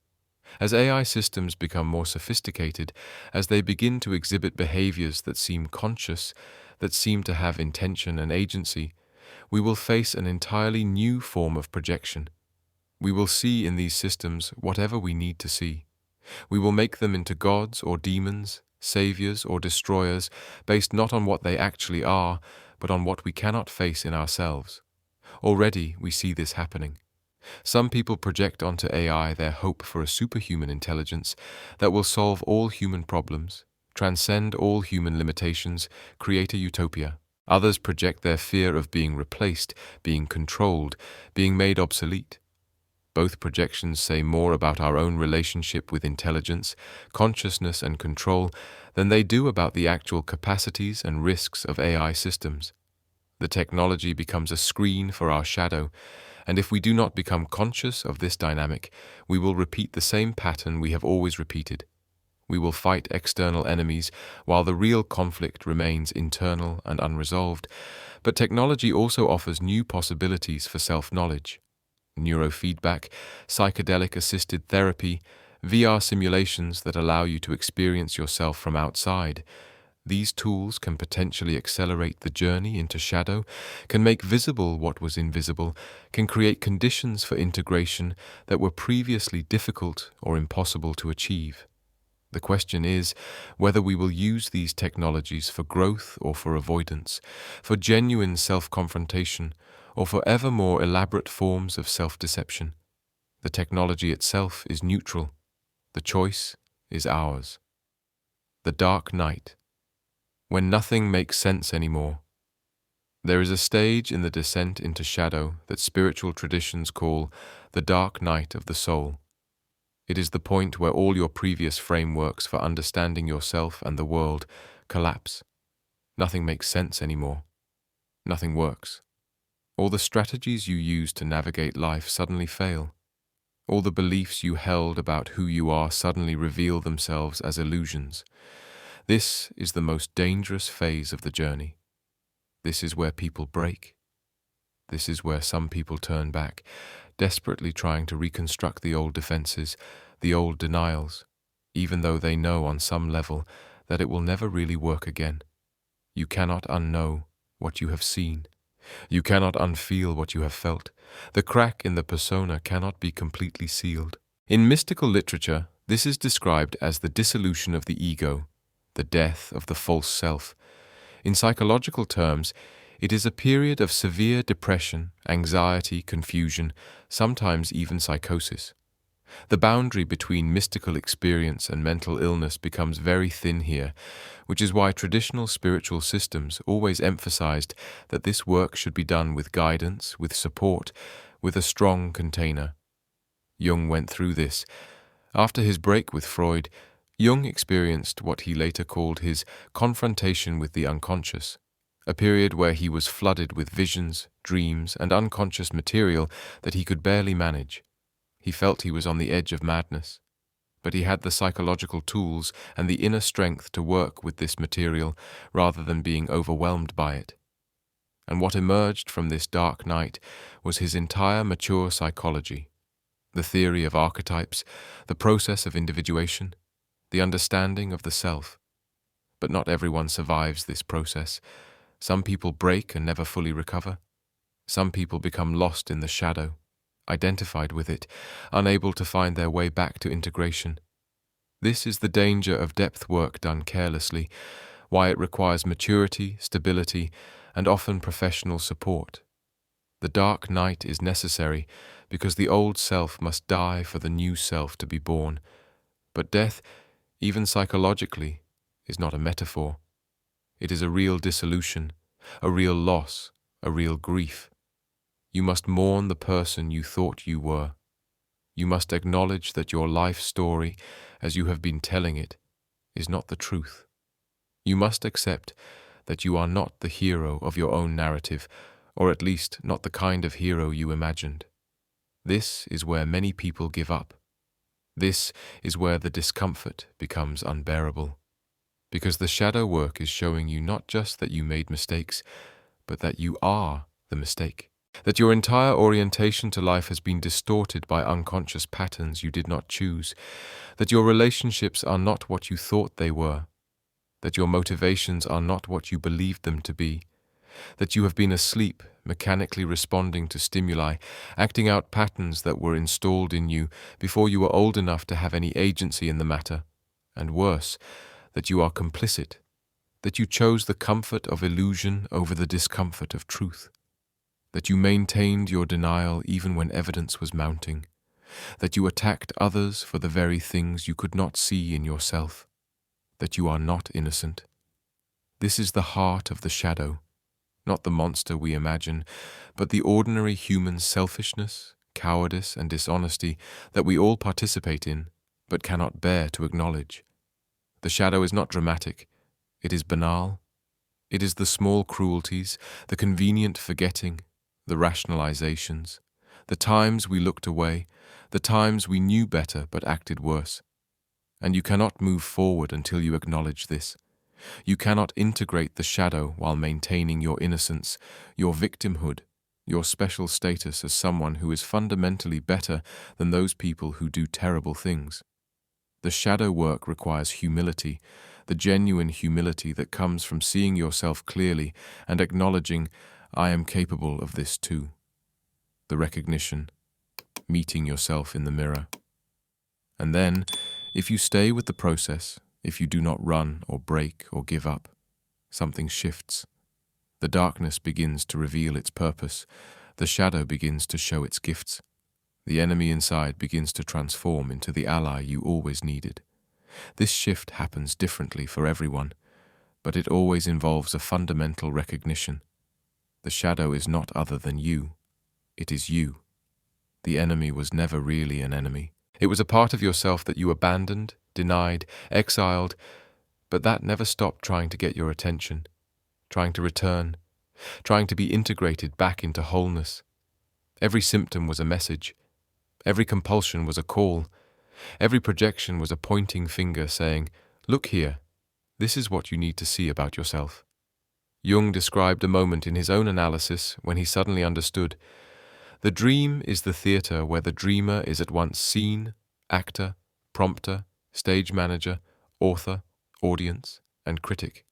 As AI systems become more sophisticated, as they begin to exhibit behaviors that seem conscious, that seem to have intention and agency, we will face an entirely new form of projection. We will see in these systems whatever we need to see. We will make them into gods or demons, saviors or destroyers, based not on what they actually are, but on what we cannot face in ourselves. Already we see this happening. Some people project onto AI their hope for a superhuman intelligence that will solve all human problems, transcend all human limitations, create a utopia. Others project their fear of being replaced, being controlled, being made obsolete. Both projections say more about our own relationship with intelligence, consciousness, and control than they do about the actual capacities and risks of AI systems. The technology becomes a screen for our shadow, and if we do not become conscious of this dynamic, we will repeat the same pattern we have always repeated. We will fight external enemies while the real conflict remains internal and unresolved. But technology also offers new possibilities for self-knowledge. Neurofeedback, psychedelic-assisted therapy, VR simulations that allow you to experience yourself from outside. These tools can potentially accelerate the journey into shadow, can make visible what was invisible, can create conditions for integration that were previously difficult or impossible to achieve. The question is whether we will use these technologies for growth or for avoidance, for genuine self-confrontation, or for ever more elaborate forms of self-deception. The technology itself is neutral. The choice is ours. The dark night. When nothing makes sense anymore. There is a stage in the descent into shadow that spiritual traditions call the dark night of the soul. It is the point where all your previous frameworks for understanding yourself and the world collapse. Nothing makes sense anymore. Nothing works. All the strategies you use to navigate life suddenly fail. All the beliefs you held about who you are suddenly reveal themselves as illusions. This is the most dangerous phase of the journey. This is where people break. This is where some people turn back, desperately trying to reconstruct the old defenses, the old denials, even though they know on some level that it will never really work again. You cannot unknow what you have seen. You cannot unfeel what you have felt. The crack in the persona cannot be completely sealed. In mystical literature, this is described as the dissolution of the ego, the death of the false self. In psychological terms, it is a period of severe depression, anxiety, confusion, sometimes even psychosis. The boundary between mystical experience and mental illness becomes very thin here, which is why traditional spiritual systems always emphasized that this work should be done with guidance, with support, with a strong container. Jung went through this. After his break with Freud, Jung experienced what he later called his confrontation with the unconscious, a period where he was flooded with visions, dreams, and unconscious material that he could barely manage. He felt he was on the edge of madness, but he had the psychological tools and the inner strength to work with this material rather than being overwhelmed by it. And what emerged from this dark night was his entire mature psychology, the theory of archetypes, the process of individuation, the understanding of the self. But not everyone survives this process. Some people break and never fully recover. Some people become lost in the shadow, identified with it, unable to find their way back to integration. This is the danger of depth work done carelessly, why it requires maturity, stability, and often professional support. The dark night is necessary because the old self must die for the new self to be born. But death, even psychologically, is not a metaphor. It is a real dissolution, a real loss, a real grief. You must mourn the person you thought you were. You must acknowledge that your life story, as you have been telling it, is not the truth. You must accept that you are not the hero of your own narrative, or at least not the kind of hero you imagined. This is where many people give up. This is where the discomfort becomes unbearable. Because the shadow work is showing you not just that you made mistakes, but that you are the mistake. That your entire orientation to life has been distorted by unconscious patterns you did not choose. That your relationships are not what you thought they were. That your motivations are not what you believed them to be. That you have been asleep, mechanically responding to stimuli, acting out patterns that were installed in you before you were old enough to have any agency in the matter. And worse, that you are complicit. That you chose the comfort of illusion over the discomfort of truth. That you maintained your denial even when evidence was mounting, that you attacked others for the very things you could not see in yourself, that you are not innocent. This is the heart of the shadow. not the monster we imagine, but the ordinary human selfishness, cowardice, and dishonesty that we all participate in, but cannot bear to acknowledge. The shadow is not dramatic, it is banal. It is the small cruelties, the convenient forgetting, the rationalizations, the times we looked away, the times we knew better but acted worse. And you cannot move forward until you acknowledge this. You cannot integrate the shadow while maintaining your innocence, your victimhood, your special status as someone who is fundamentally better than those people who do terrible things. The shadow work requires humility, the genuine humility that comes from seeing yourself clearly and acknowledging, I am capable of this too. The recognition, meeting yourself in the mirror. And then, if you stay with the process, if you do not run or break or give up, something shifts. The darkness begins to reveal its purpose. The shadow begins to show its gifts. The enemy inside begins to transform into the ally you always needed. This shift happens differently for everyone, but it always involves a fundamental recognition. The shadow is not other than you. It is you. The enemy was never really an enemy. It was a part of yourself that you abandoned, denied, exiled, but that never stopped trying to get your attention, trying to return, trying to be integrated back into wholeness. Every symptom was a message. Every compulsion was a call. Every projection was a pointing finger saying, look here, this is what you need to see about yourself. Jung described a moment in his own analysis when he suddenly understood. The dream is the theatre where the dreamer is at once scene, actor, prompter, stage manager, author, audience, and critic.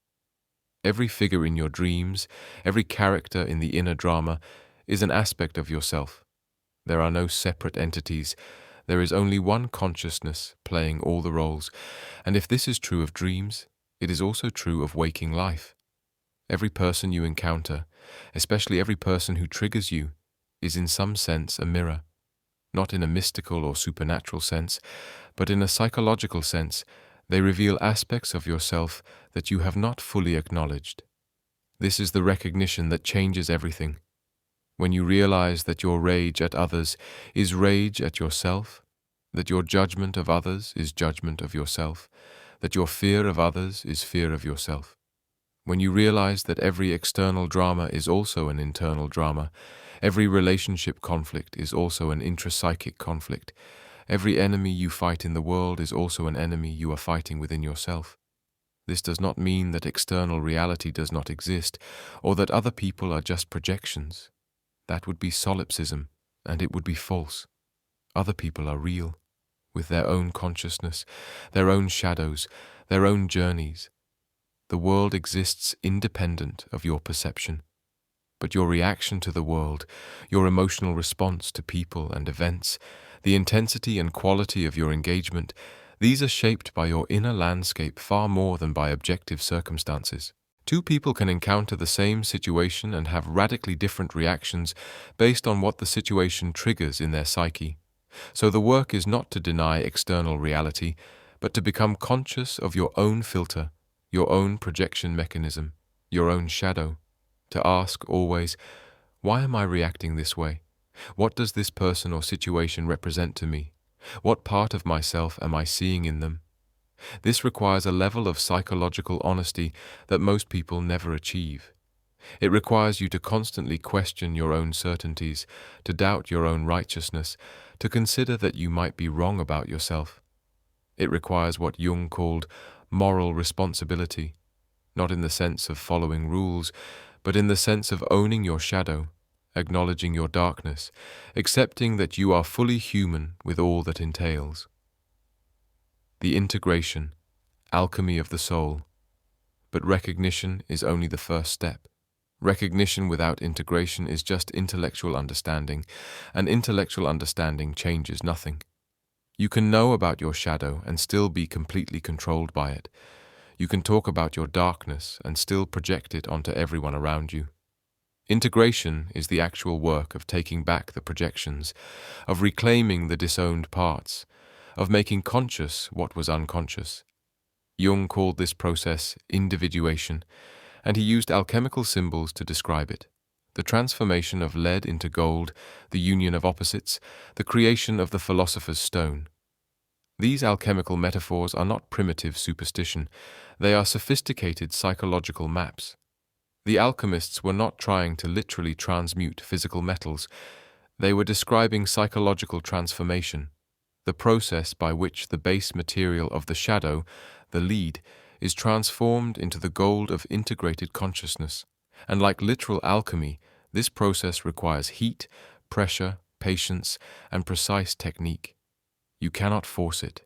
Every figure in your dreams, every character in the inner drama, is an aspect of yourself. There are no separate entities. There is only one consciousness playing all the roles. And if this is true of dreams, it is also true of waking life. Every person you encounter, especially every person who triggers you, is in some sense a mirror. Not in a mystical or supernatural sense, but in a psychological sense. They reveal aspects of yourself that you have not fully acknowledged. This is the recognition that changes everything. When you realize that your rage at others is rage at yourself, that your judgment of others is judgment of yourself, that your fear of others is fear of yourself. When you realize that every external drama is also an internal drama, every relationship conflict is also an intrapsychic conflict, every enemy you fight in the world is also an enemy you are fighting within yourself. This does not mean that external reality does not exist, or that other people are just projections. That would be solipsism, and it would be false. Other people are real, with their own consciousness, their own shadows, their own journeys. The world exists independent of your perception. But your reaction to the world, your emotional response to people and events, the intensity and quality of your engagement, these are shaped by your inner landscape far more than by objective circumstances. Two people can encounter the same situation and have radically different reactions based on what the situation triggers in their psyche. So the work is not to deny external reality, but to become conscious of your own filter, your own projection mechanism, your own shadow. To ask always, why am I reacting this way? What does this person or situation represent to me? What part of myself am I seeing in them? This requires a level of psychological honesty that most people never achieve. It requires you to constantly question your own certainties, to doubt your own righteousness, to consider that you might be wrong about yourself. It requires what Jung called moral responsibility, not in the sense of following rules, but in the sense of owning your shadow, acknowledging your darkness, accepting that you are fully human with all that entails. The integration, alchemy of the soul. But recognition is only the first step. Recognition without integration is just intellectual understanding, and intellectual understanding changes nothing. You can know about your shadow and still be completely controlled by it. You can talk about your darkness and still project it onto everyone around you. Integration is the actual work of taking back the projections, of reclaiming the disowned parts, of making conscious what was unconscious. Jung called this process individuation, and he used alchemical symbols to describe it. The transformation of lead into gold, the union of opposites, the creation of the philosopher's stone. These alchemical metaphors are not primitive superstition, they are sophisticated psychological maps. The alchemists were not trying to literally transmute physical metals, they were describing psychological transformation, the process by which the base material of the shadow, the lead, is transformed into the gold of integrated consciousness. And like literal alchemy, this process requires heat, pressure, patience, and precise technique. You cannot force it.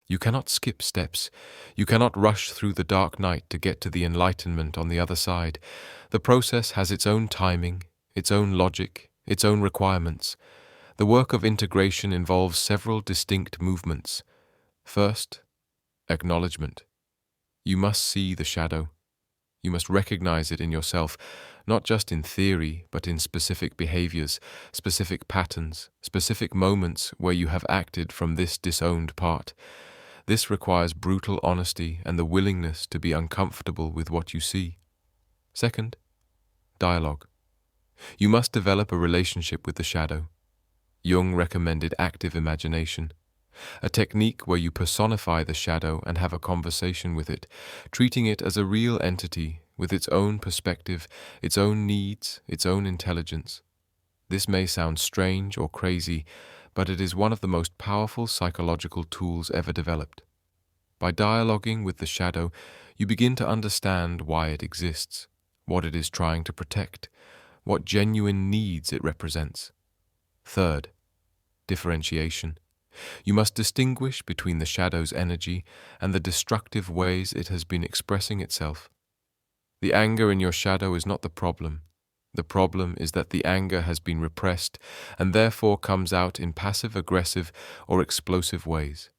You cannot skip steps. You cannot rush through the dark night to get to the enlightenment on the other side. The process has its own timing, its own logic, its own requirements. The work of integration involves several distinct movements. First, acknowledgement. You must see the shadow. You must recognize it in yourself, not just in theory, but in specific behaviors, specific patterns, specific moments where you have acted from this disowned part. This requires brutal honesty and the willingness to be uncomfortable with what you see. Second, dialogue. You must develop a relationship with the shadow. Jung recommended active imagination, a technique where you personify the shadow and have a conversation with it, treating it as a real entity with its own perspective, its own needs, its own intelligence. This may sound strange or crazy, but it is one of the most powerful psychological tools ever developed. By dialoguing with the shadow, you begin to understand why it exists, what it is trying to protect, what genuine needs it represents. Third, differentiation. You must distinguish between the shadow's energy and the destructive ways it has been expressing itself. The anger in your shadow is not the problem. The problem is that the anger has been repressed and therefore comes out in passive-aggressive or explosive ways.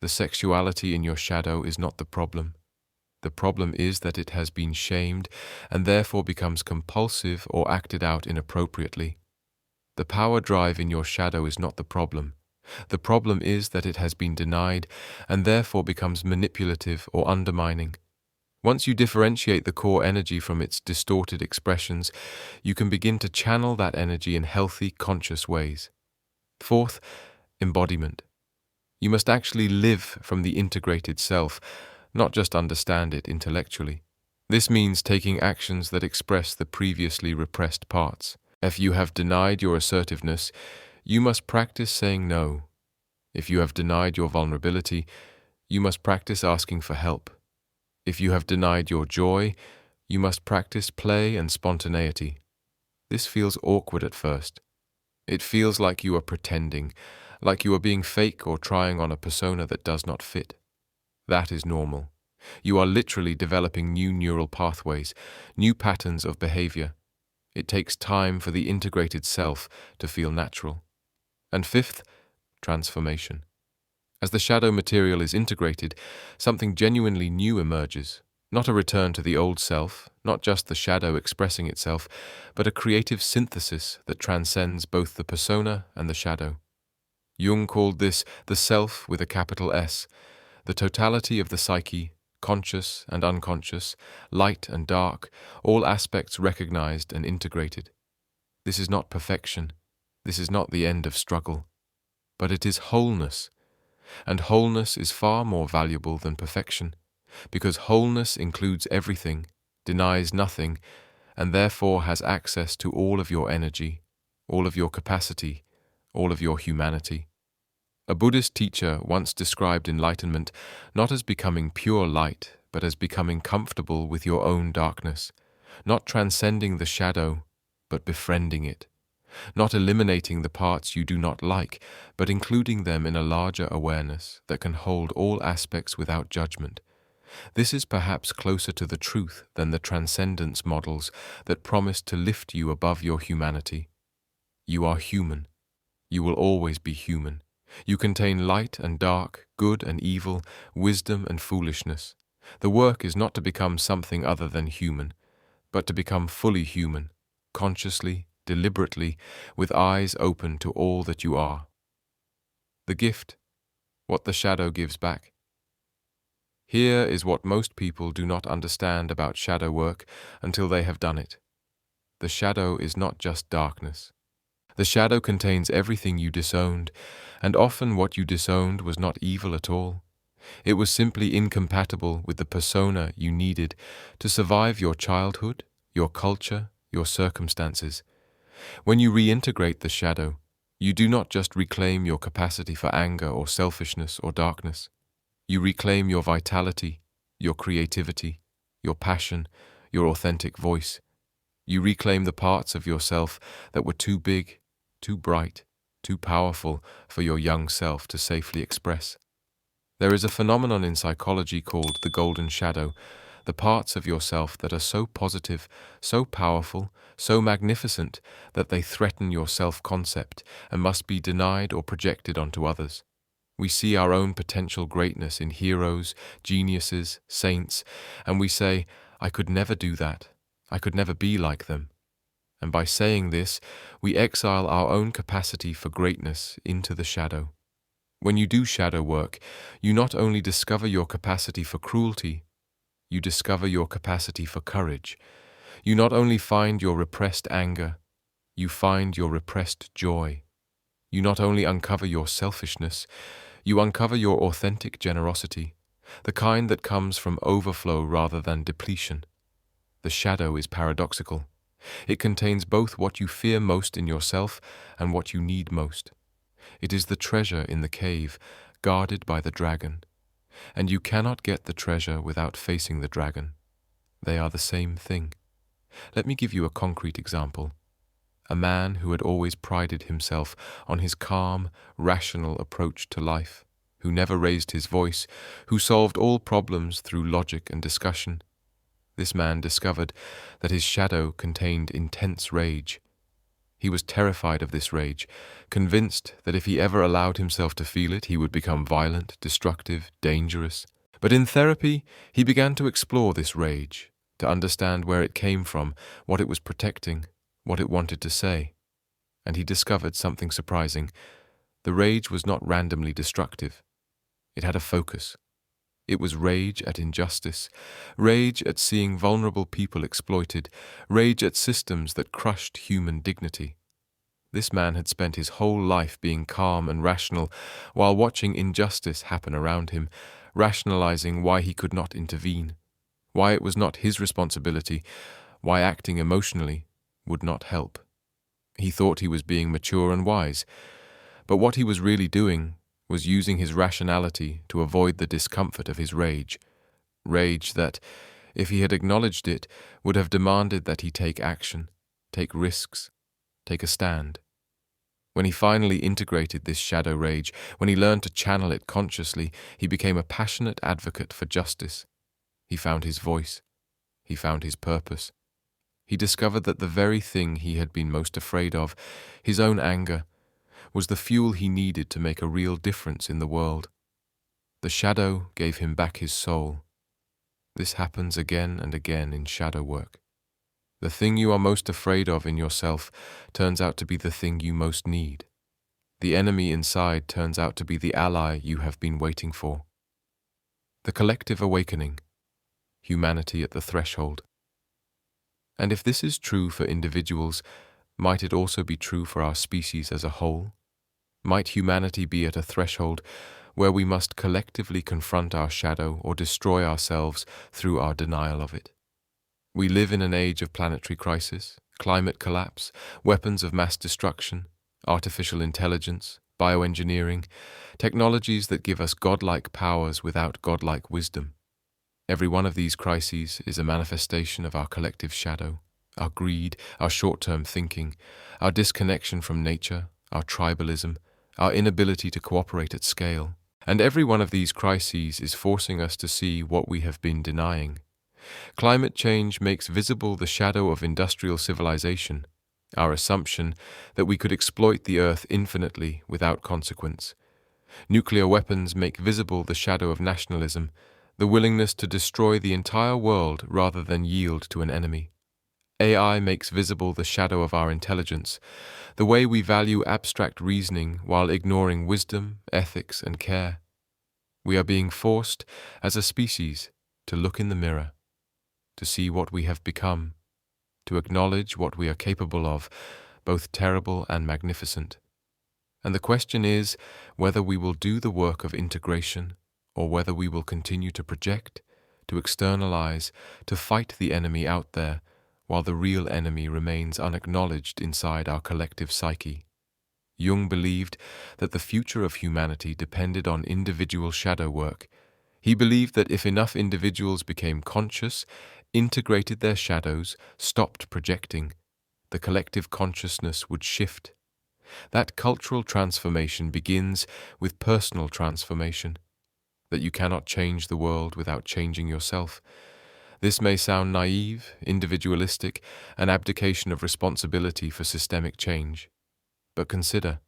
The sexuality in your shadow is not the problem. The problem is that it has been shamed and therefore becomes compulsive or acted out inappropriately. The power drive in your shadow is not the problem. The problem is that it has been denied and therefore becomes manipulative or undermining. Once you differentiate the core energy from its distorted expressions, you can begin to channel that energy in healthy, conscious ways. Fourth, embodiment. You must actually live from the integrated self, not just understand it intellectually. This means taking actions that express the previously repressed parts. If you have denied your assertiveness, you must practice saying no. If you have denied your vulnerability, you must practice asking for help. If you have denied your joy, you must practice play and spontaneity. This feels awkward at first. It feels like you are pretending, like you are being fake or trying on a persona that does not fit. That is normal. You are literally developing new neural pathways, new patterns of behavior. It takes time for the integrated self to feel natural. And fifth, transformation. As the shadow material is integrated, something genuinely new emerges. Not a return to the old self, not just the shadow expressing itself, but a creative synthesis that transcends both the persona and the shadow. Jung called this the self with a capital S, the totality of the psyche, conscious and unconscious, light and dark, all aspects recognized and integrated. This is not perfection. This is not the end of struggle. But it is wholeness. And wholeness is far more valuable than perfection, because wholeness includes everything, denies nothing, and therefore has access to all of your energy, all of your capacity, all of your humanity. A Buddhist teacher once described enlightenment not as becoming pure light, but as becoming comfortable with your own darkness, not transcending the shadow, but befriending it, not eliminating the parts you do not like, but including them in a larger awareness that can hold all aspects without judgment. This is perhaps closer to the truth than the transcendence models that promise to lift you above your humanity. You are human. You will always be human. You contain light and dark, good and evil, wisdom and foolishness. The work is not to become something other than human, but to become fully human, consciously, deliberately, with eyes open to all that you are. The gift, what the shadow gives back. Here is what most people do not understand about shadow work until they have done it. The shadow is not just darkness. The shadow contains everything you disowned, and often what you disowned was not evil at all. It was simply incompatible with the persona you needed to survive your childhood, your culture, your circumstances. When you reintegrate the shadow, you do not just reclaim your capacity for anger or selfishness or darkness. You reclaim your vitality, your creativity, your passion, your authentic voice. You reclaim the parts of yourself that were too big, too bright, too powerful for your young self to safely express. There is a phenomenon in psychology called the golden shadow, the parts of yourself that are so positive, so powerful, so magnificent that they threaten your self-concept and must be denied or projected onto others. We see our own potential greatness in heroes, geniuses, saints, and we say, "I could never do that. I could never be like them." And by saying this, we exile our own capacity for greatness into the shadow. When you do shadow work, you not only discover your capacity for cruelty, you discover your capacity for courage. You not only find your repressed anger, you find your repressed joy. You not only uncover your selfishness, you uncover your authentic generosity, the kind that comes from overflow rather than depletion. The shadow is paradoxical. It contains both what you fear most in yourself and what you need most. It is the treasure in the cave, guarded by the dragon. And you cannot get the treasure without facing the dragon. They are the same thing. Let me give you a concrete example. A man who had always prided himself on his calm, rational approach to life, who never raised his voice, who solved all problems through logic and discussion. This man discovered that his shadow contained intense rage. He was terrified of this rage, convinced that if he ever allowed himself to feel it, he would become violent, destructive, dangerous. But in therapy, he began to explore this rage, to understand where it came from, what it was protecting, what it wanted to say. And he discovered something surprising. The rage was not randomly destructive. It had a focus. It was rage at injustice, rage at seeing vulnerable people exploited, rage at systems that crushed human dignity. This man had spent his whole life being calm and rational while watching injustice happen around him, rationalizing why he could not intervene, why it was not his responsibility, why acting emotionally would not help. He thought he was being mature and wise, but what he was really doing was using his rationality to avoid the discomfort of his rage that, if he had acknowledged it, would have demanded that he take action, take risks, take a stand. When he finally integrated this shadow rage, when he learned to channel it consciously, he became a passionate advocate for justice. He found his voice. He found his purpose. He discovered that the very thing he had been most afraid of, his own anger, was the fuel he needed to make a real difference in the world. The shadow gave him back his soul. This happens again and again in shadow work. The thing you are most afraid of in yourself turns out to be the thing you most need. The enemy inside turns out to be the ally you have been waiting for. The collective awakening. Humanity at the threshold. And if this is true for individuals, might it also be true for our species as a whole? Might humanity be at a threshold where we must collectively confront our shadow or destroy ourselves through our denial of it? We live in an age of planetary crisis, climate collapse, weapons of mass destruction, artificial intelligence, bioengineering, technologies that give us godlike powers without godlike wisdom. Every one of these crises is a manifestation of our collective shadow, our greed, our short-term thinking, our disconnection from nature, our tribalism, our inability to cooperate at scale. And every one of these crises is forcing us to see what we have been denying. Climate change makes visible the shadow of industrial civilization, our assumption that we could exploit the earth infinitely without consequence. Nuclear weapons make visible the shadow of nationalism, the willingness to destroy the entire world rather than yield to an enemy. AI makes visible the shadow of our intelligence, the way we value abstract reasoning while ignoring wisdom, ethics, and care. We are being forced, as a species, to look in the mirror, to see what we have become, to acknowledge what we are capable of, both terrible and magnificent. And the question is whether we will do the work of integration, or whether we will continue to project, to externalize, to fight the enemy out there, while the real enemy remains unacknowledged inside our collective psyche. Jung believed that the future of humanity depended on individual shadow work. He believed that if enough individuals became conscious, integrated their shadows, stopped projecting, the collective consciousness would shift. That cultural transformation begins with personal transformation, that you cannot change the world without changing yourself. This may sound naive, individualistic, an abdication of responsibility for systemic change. But consider,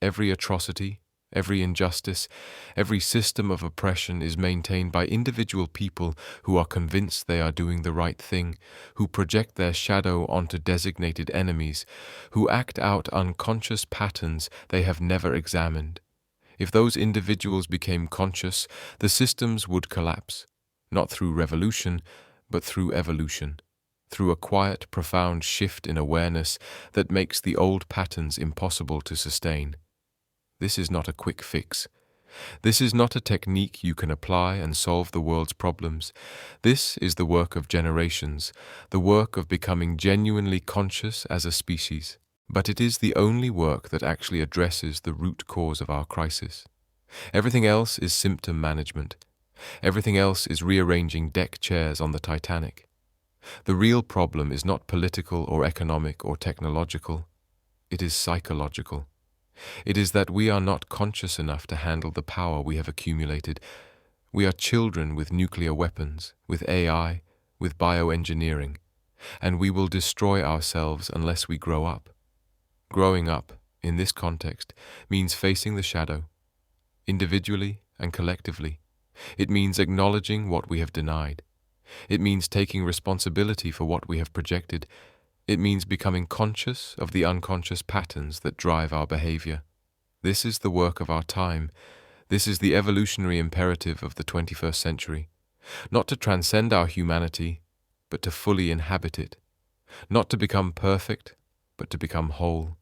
every atrocity, every injustice, every system of oppression is maintained by individual people who are convinced they are doing the right thing, who project their shadow onto designated enemies, who act out unconscious patterns they have never examined. If those individuals became conscious, the systems would collapse, not through revolution, but through evolution, through a quiet, profound shift in awareness that makes the old patterns impossible to sustain. This is not a quick fix. This is not a technique you can apply and solve the world's problems. This is the work of generations, the work of becoming genuinely conscious as a species. But it is the only work that actually addresses the root cause of our crisis. Everything else is symptom management. Everything else is rearranging deck chairs on the Titanic. The real problem is not political or economic or technological. It is psychological. It is that we are not conscious enough to handle the power we have accumulated. We are children with nuclear weapons, with AI, with bioengineering, and we will destroy ourselves unless we grow up. Growing up, in this context, means facing the shadow, individually and collectively. It means acknowledging what we have denied. It means taking responsibility for what we have projected. It means becoming conscious of the unconscious patterns that drive our behavior. This is the work of our time. This is the evolutionary imperative of the 21st century. Not to transcend our humanity, but to fully inhabit it. Not to become perfect, but to become whole.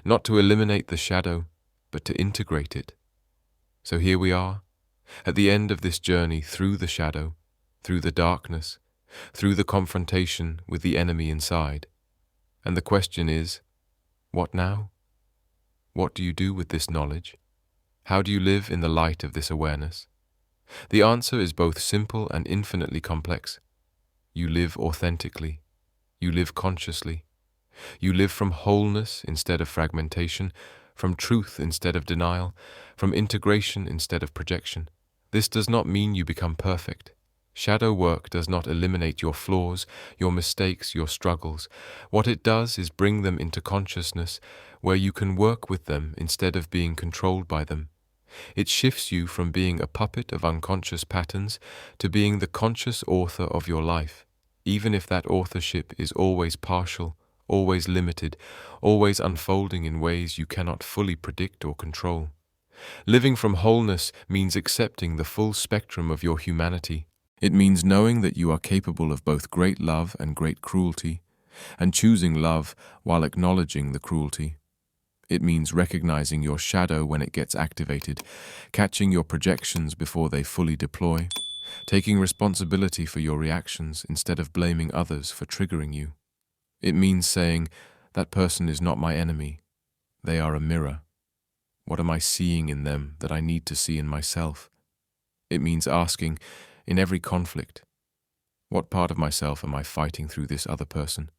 Not to eliminate the shadow, but to integrate it. So here we are, at the end of this journey through the shadow, through the darkness, through the confrontation with the enemy inside. And the question is, what now? What do you do with this knowledge? How do you live in the light of this awareness? The answer is both simple and infinitely complex. You live authentically. You live consciously. You live from wholeness instead of fragmentation, from truth instead of denial, from integration instead of projection. This does not mean you become perfect. Shadow work does not eliminate your flaws, your mistakes, your struggles. What it does is bring them into consciousness, where you can work with them instead of being controlled by them. It shifts you from being a puppet of unconscious patterns to being the conscious author of your life, even if that authorship is always partial, always limited, always unfolding in ways you cannot fully predict or control. Living from wholeness means accepting the full spectrum of your humanity. It means knowing that you are capable of both great love and great cruelty, and choosing love while acknowledging the cruelty. It means recognizing your shadow when it gets activated, catching your projections before they fully deploy, taking responsibility for your reactions instead of blaming others for triggering you. It means saying, that person is not my enemy. They are a mirror. What am I seeing in them that I need to see in myself? It means asking, in every conflict, what part of myself am I fighting through this other person?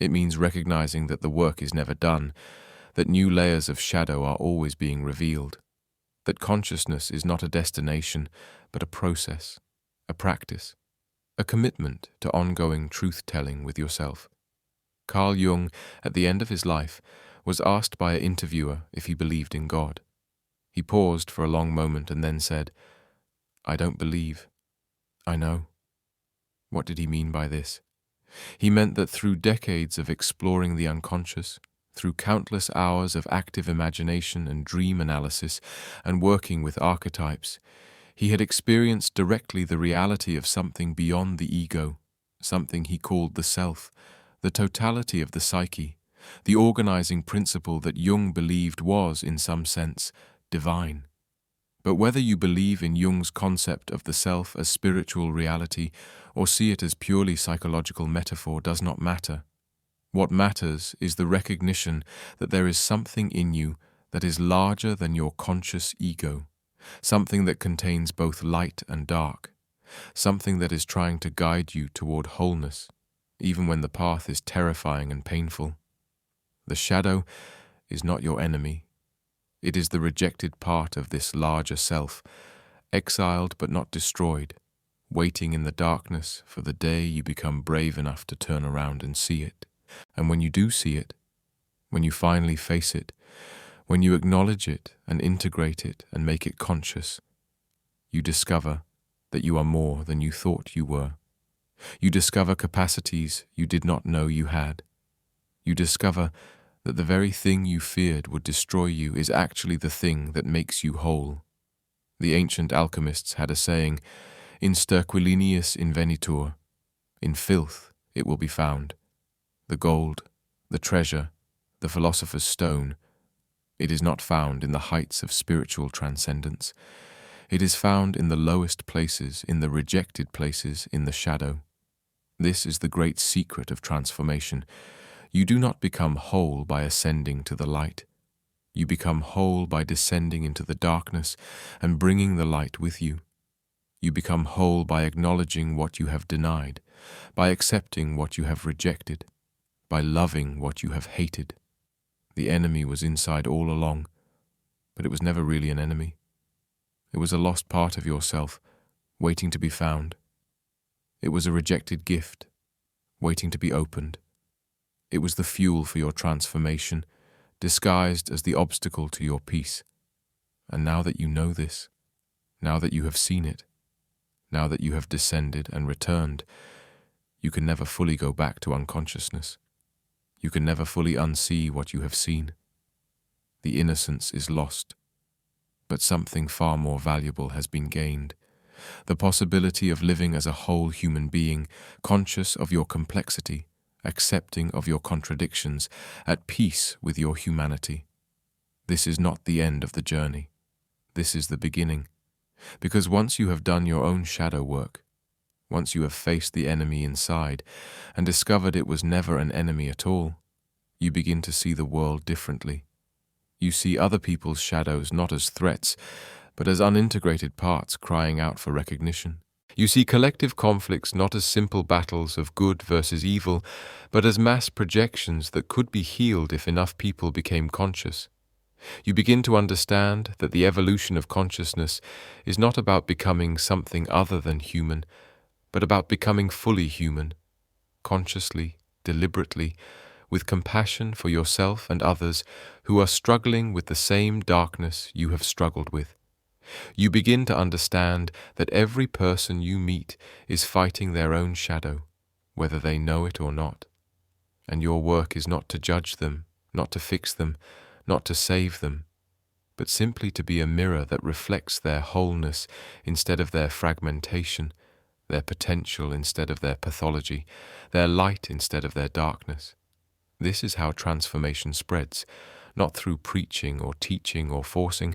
It means recognizing that the work is never done, that new layers of shadow are always being revealed, that consciousness is not a destination, but a process, a practice, a commitment to ongoing truth-telling with yourself. Carl Jung, at the end of his life, was asked by an interviewer if he believed in God. He paused for a long moment and then said, "I don't believe. I know." What did he mean by this? He meant that through decades of exploring the unconscious, Through countless hours of active imagination and dream analysis and working with archetypes, he had experienced directly the reality of something beyond the ego, something he called the self, the totality of the psyche, the organizing principle that Jung believed was, in some sense, divine. But whether you believe in Jung's concept of the self as spiritual reality or see it as purely psychological metaphor does not matter. What matters is the recognition that there is something in you that is larger than your conscious ego, something that contains both light and dark, something that is trying to guide you toward wholeness, even when the path is terrifying and painful. The shadow is not your enemy. It is the rejected part of this larger self, exiled but not destroyed, waiting in the darkness for the day you become brave enough to turn around and see it. And when you do see it, when you finally face it, when you acknowledge it and integrate it and make it conscious, you discover that you are more than you thought you were. You discover capacities you did not know you had. You discover that the very thing you feared would destroy you is actually the thing that makes you whole. The ancient alchemists had a saying, "In sterquilinius invenitur," in filth it will be found. The gold, the treasure, the philosopher's stone, it is not found in the heights of spiritual transcendence. It is found in the lowest places, in the rejected places, in the shadow. This is the great secret of transformation. You do not become whole by ascending to the light. You become whole by descending into the darkness and bringing the light with you. You become whole by acknowledging what you have denied, by accepting what you have rejected, by loving what you have hated. The enemy was inside all along, but it was never really an enemy. It was a lost part of yourself, waiting to be found. It was a rejected gift, waiting to be opened. It was the fuel for your transformation, disguised as the obstacle to your peace. And now that you know this, now that you have seen it, now that you have descended and returned, you can never fully go back to unconsciousness. You can never fully unsee what you have seen. The innocence is lost, but something far more valuable has been gained. The possibility of living as a whole human being, conscious of your complexity, accepting of your contradictions, at peace with your humanity. This is not the end of the journey. This is the beginning. Because once you have done your own shadow work, once you have faced the enemy inside and discovered it was never an enemy at all, you begin to see the world differently. You see other people's shadows not as threats, but as unintegrated parts crying out for recognition. You see collective conflicts not as simple battles of good versus evil, but as mass projections that could be healed if enough people became conscious. You begin to understand that the evolution of consciousness is not about becoming something other than human, but about becoming fully human, consciously, deliberately, with compassion for yourself and others who are struggling with the same darkness you have struggled with. You begin to understand that every person you meet is fighting their own shadow, whether they know it or not. And your work is not to judge them, not to fix them, not to save them, but simply to be a mirror that reflects their wholeness instead of their fragmentation, their potential instead of their pathology, their light instead of their darkness. This is how transformation spreads, not through preaching or teaching or forcing,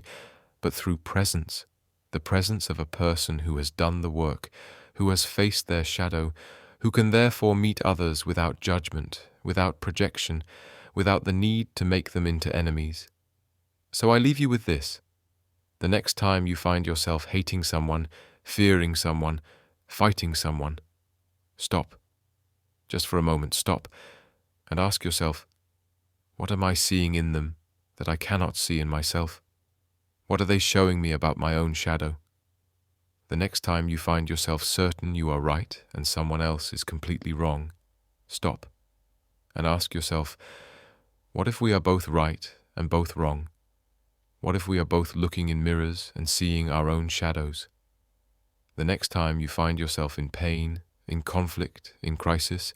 but through presence, the presence of a person who has done the work, who has faced their shadow, who can therefore meet others without judgment, without projection, without the need to make them into enemies. So I leave you with this. The next time you find yourself hating someone, fearing someone, fighting someone, stop. Just for a moment, stop and ask yourself, what am I seeing in them that I cannot see in myself? What are they showing me about my own shadow? The next time you find yourself certain you are right and someone else is completely wrong, stop and ask yourself, what if we are both right and both wrong? What if we are both looking in mirrors and seeing our own shadows? The next time you find yourself in pain, in conflict, in crisis,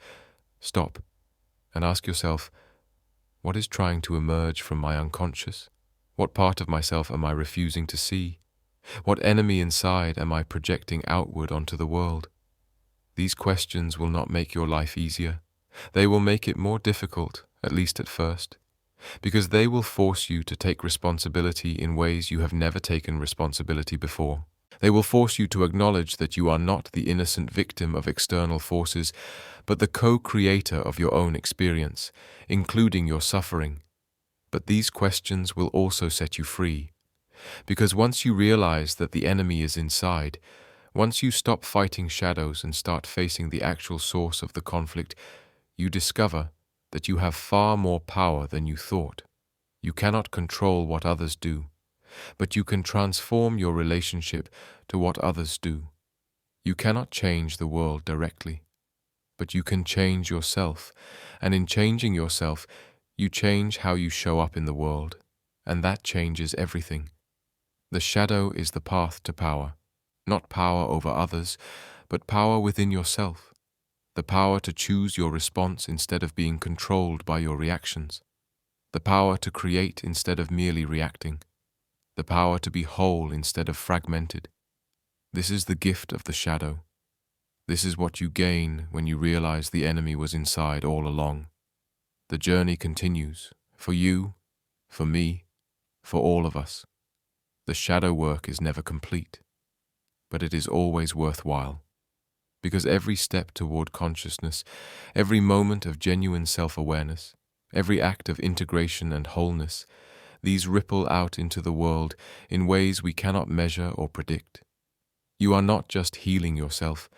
stop and ask yourself, What is trying to emerge from my unconscious? What part of myself am I refusing to see? What enemy inside am I projecting outward onto the world? These questions will not make your life easier. They will make it more difficult, at least at first, because they will force you to take responsibility in ways you have never taken responsibility before. They will force you to acknowledge that you are not the innocent victim of external forces, but the co-creator of your own experience, including your suffering. But these questions will also set you free, because once you realize that the enemy is inside, once you stop fighting shadows and start facing the actual source of the conflict, you discover that you have far more power than you thought. You cannot control what others do, but you can transform your relationship to what others do. You cannot change the world directly, but you can change yourself, and in changing yourself, you change how you show up in the world, and that changes everything. The shadow is the path to power, not power over others, but power within yourself, the power to choose your response instead of being controlled by your reactions, the power to create instead of merely reacting, the power to be whole instead of fragmented. This is the gift of the shadow. This is what you gain when you realize the enemy was inside all along. The journey continues, for you, for me, for all of us. The shadow work is never complete, but it is always worthwhile, because every step toward consciousness, every moment of genuine self-awareness, every act of integration and wholeness, these ripple out into the world in ways we cannot measure or predict. You are not just healing yourself,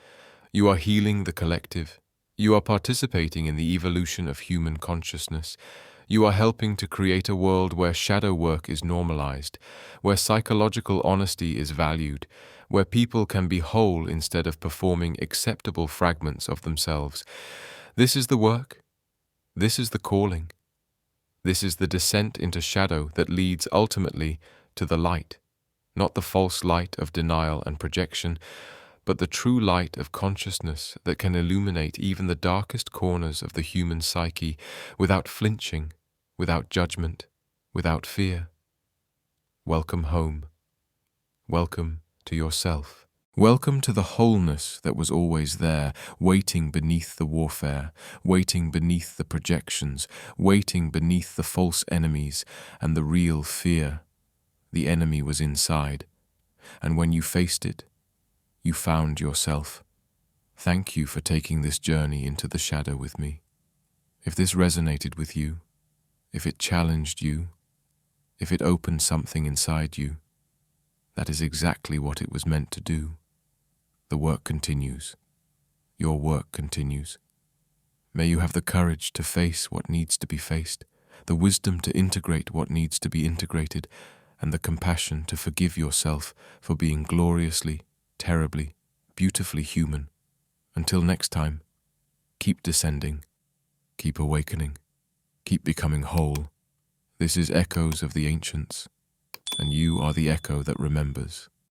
you are healing the collective. You are participating in the evolution of human consciousness. You are helping to create a world where shadow work is normalized, where psychological honesty is valued, where people can be whole instead of performing acceptable fragments of themselves. This is the work. This is the calling. This is the descent into shadow that leads ultimately to the light, not the false light of denial and projection, but the true light of consciousness that can illuminate even the darkest corners of the human psyche without flinching, without judgment, without fear. Welcome home. Welcome to yourself. Welcome to the wholeness that was always there, waiting beneath the warfare, waiting beneath the projections, waiting beneath the false enemies and the real fear. The enemy was inside, and when you faced it, you found yourself. Thank you for taking this journey into the shadow with me. If this resonated with you, if it challenged you, if it opened something inside you, that is exactly what it was meant to do. The work continues. Your work continues. May you have the courage to face what needs to be faced, the wisdom to integrate what needs to be integrated, and the compassion to forgive yourself for being gloriously, terribly, beautifully human. Until next time, keep descending, keep awakening, keep becoming whole. This is Echoes of the Ancients, and you are the echo that remembers.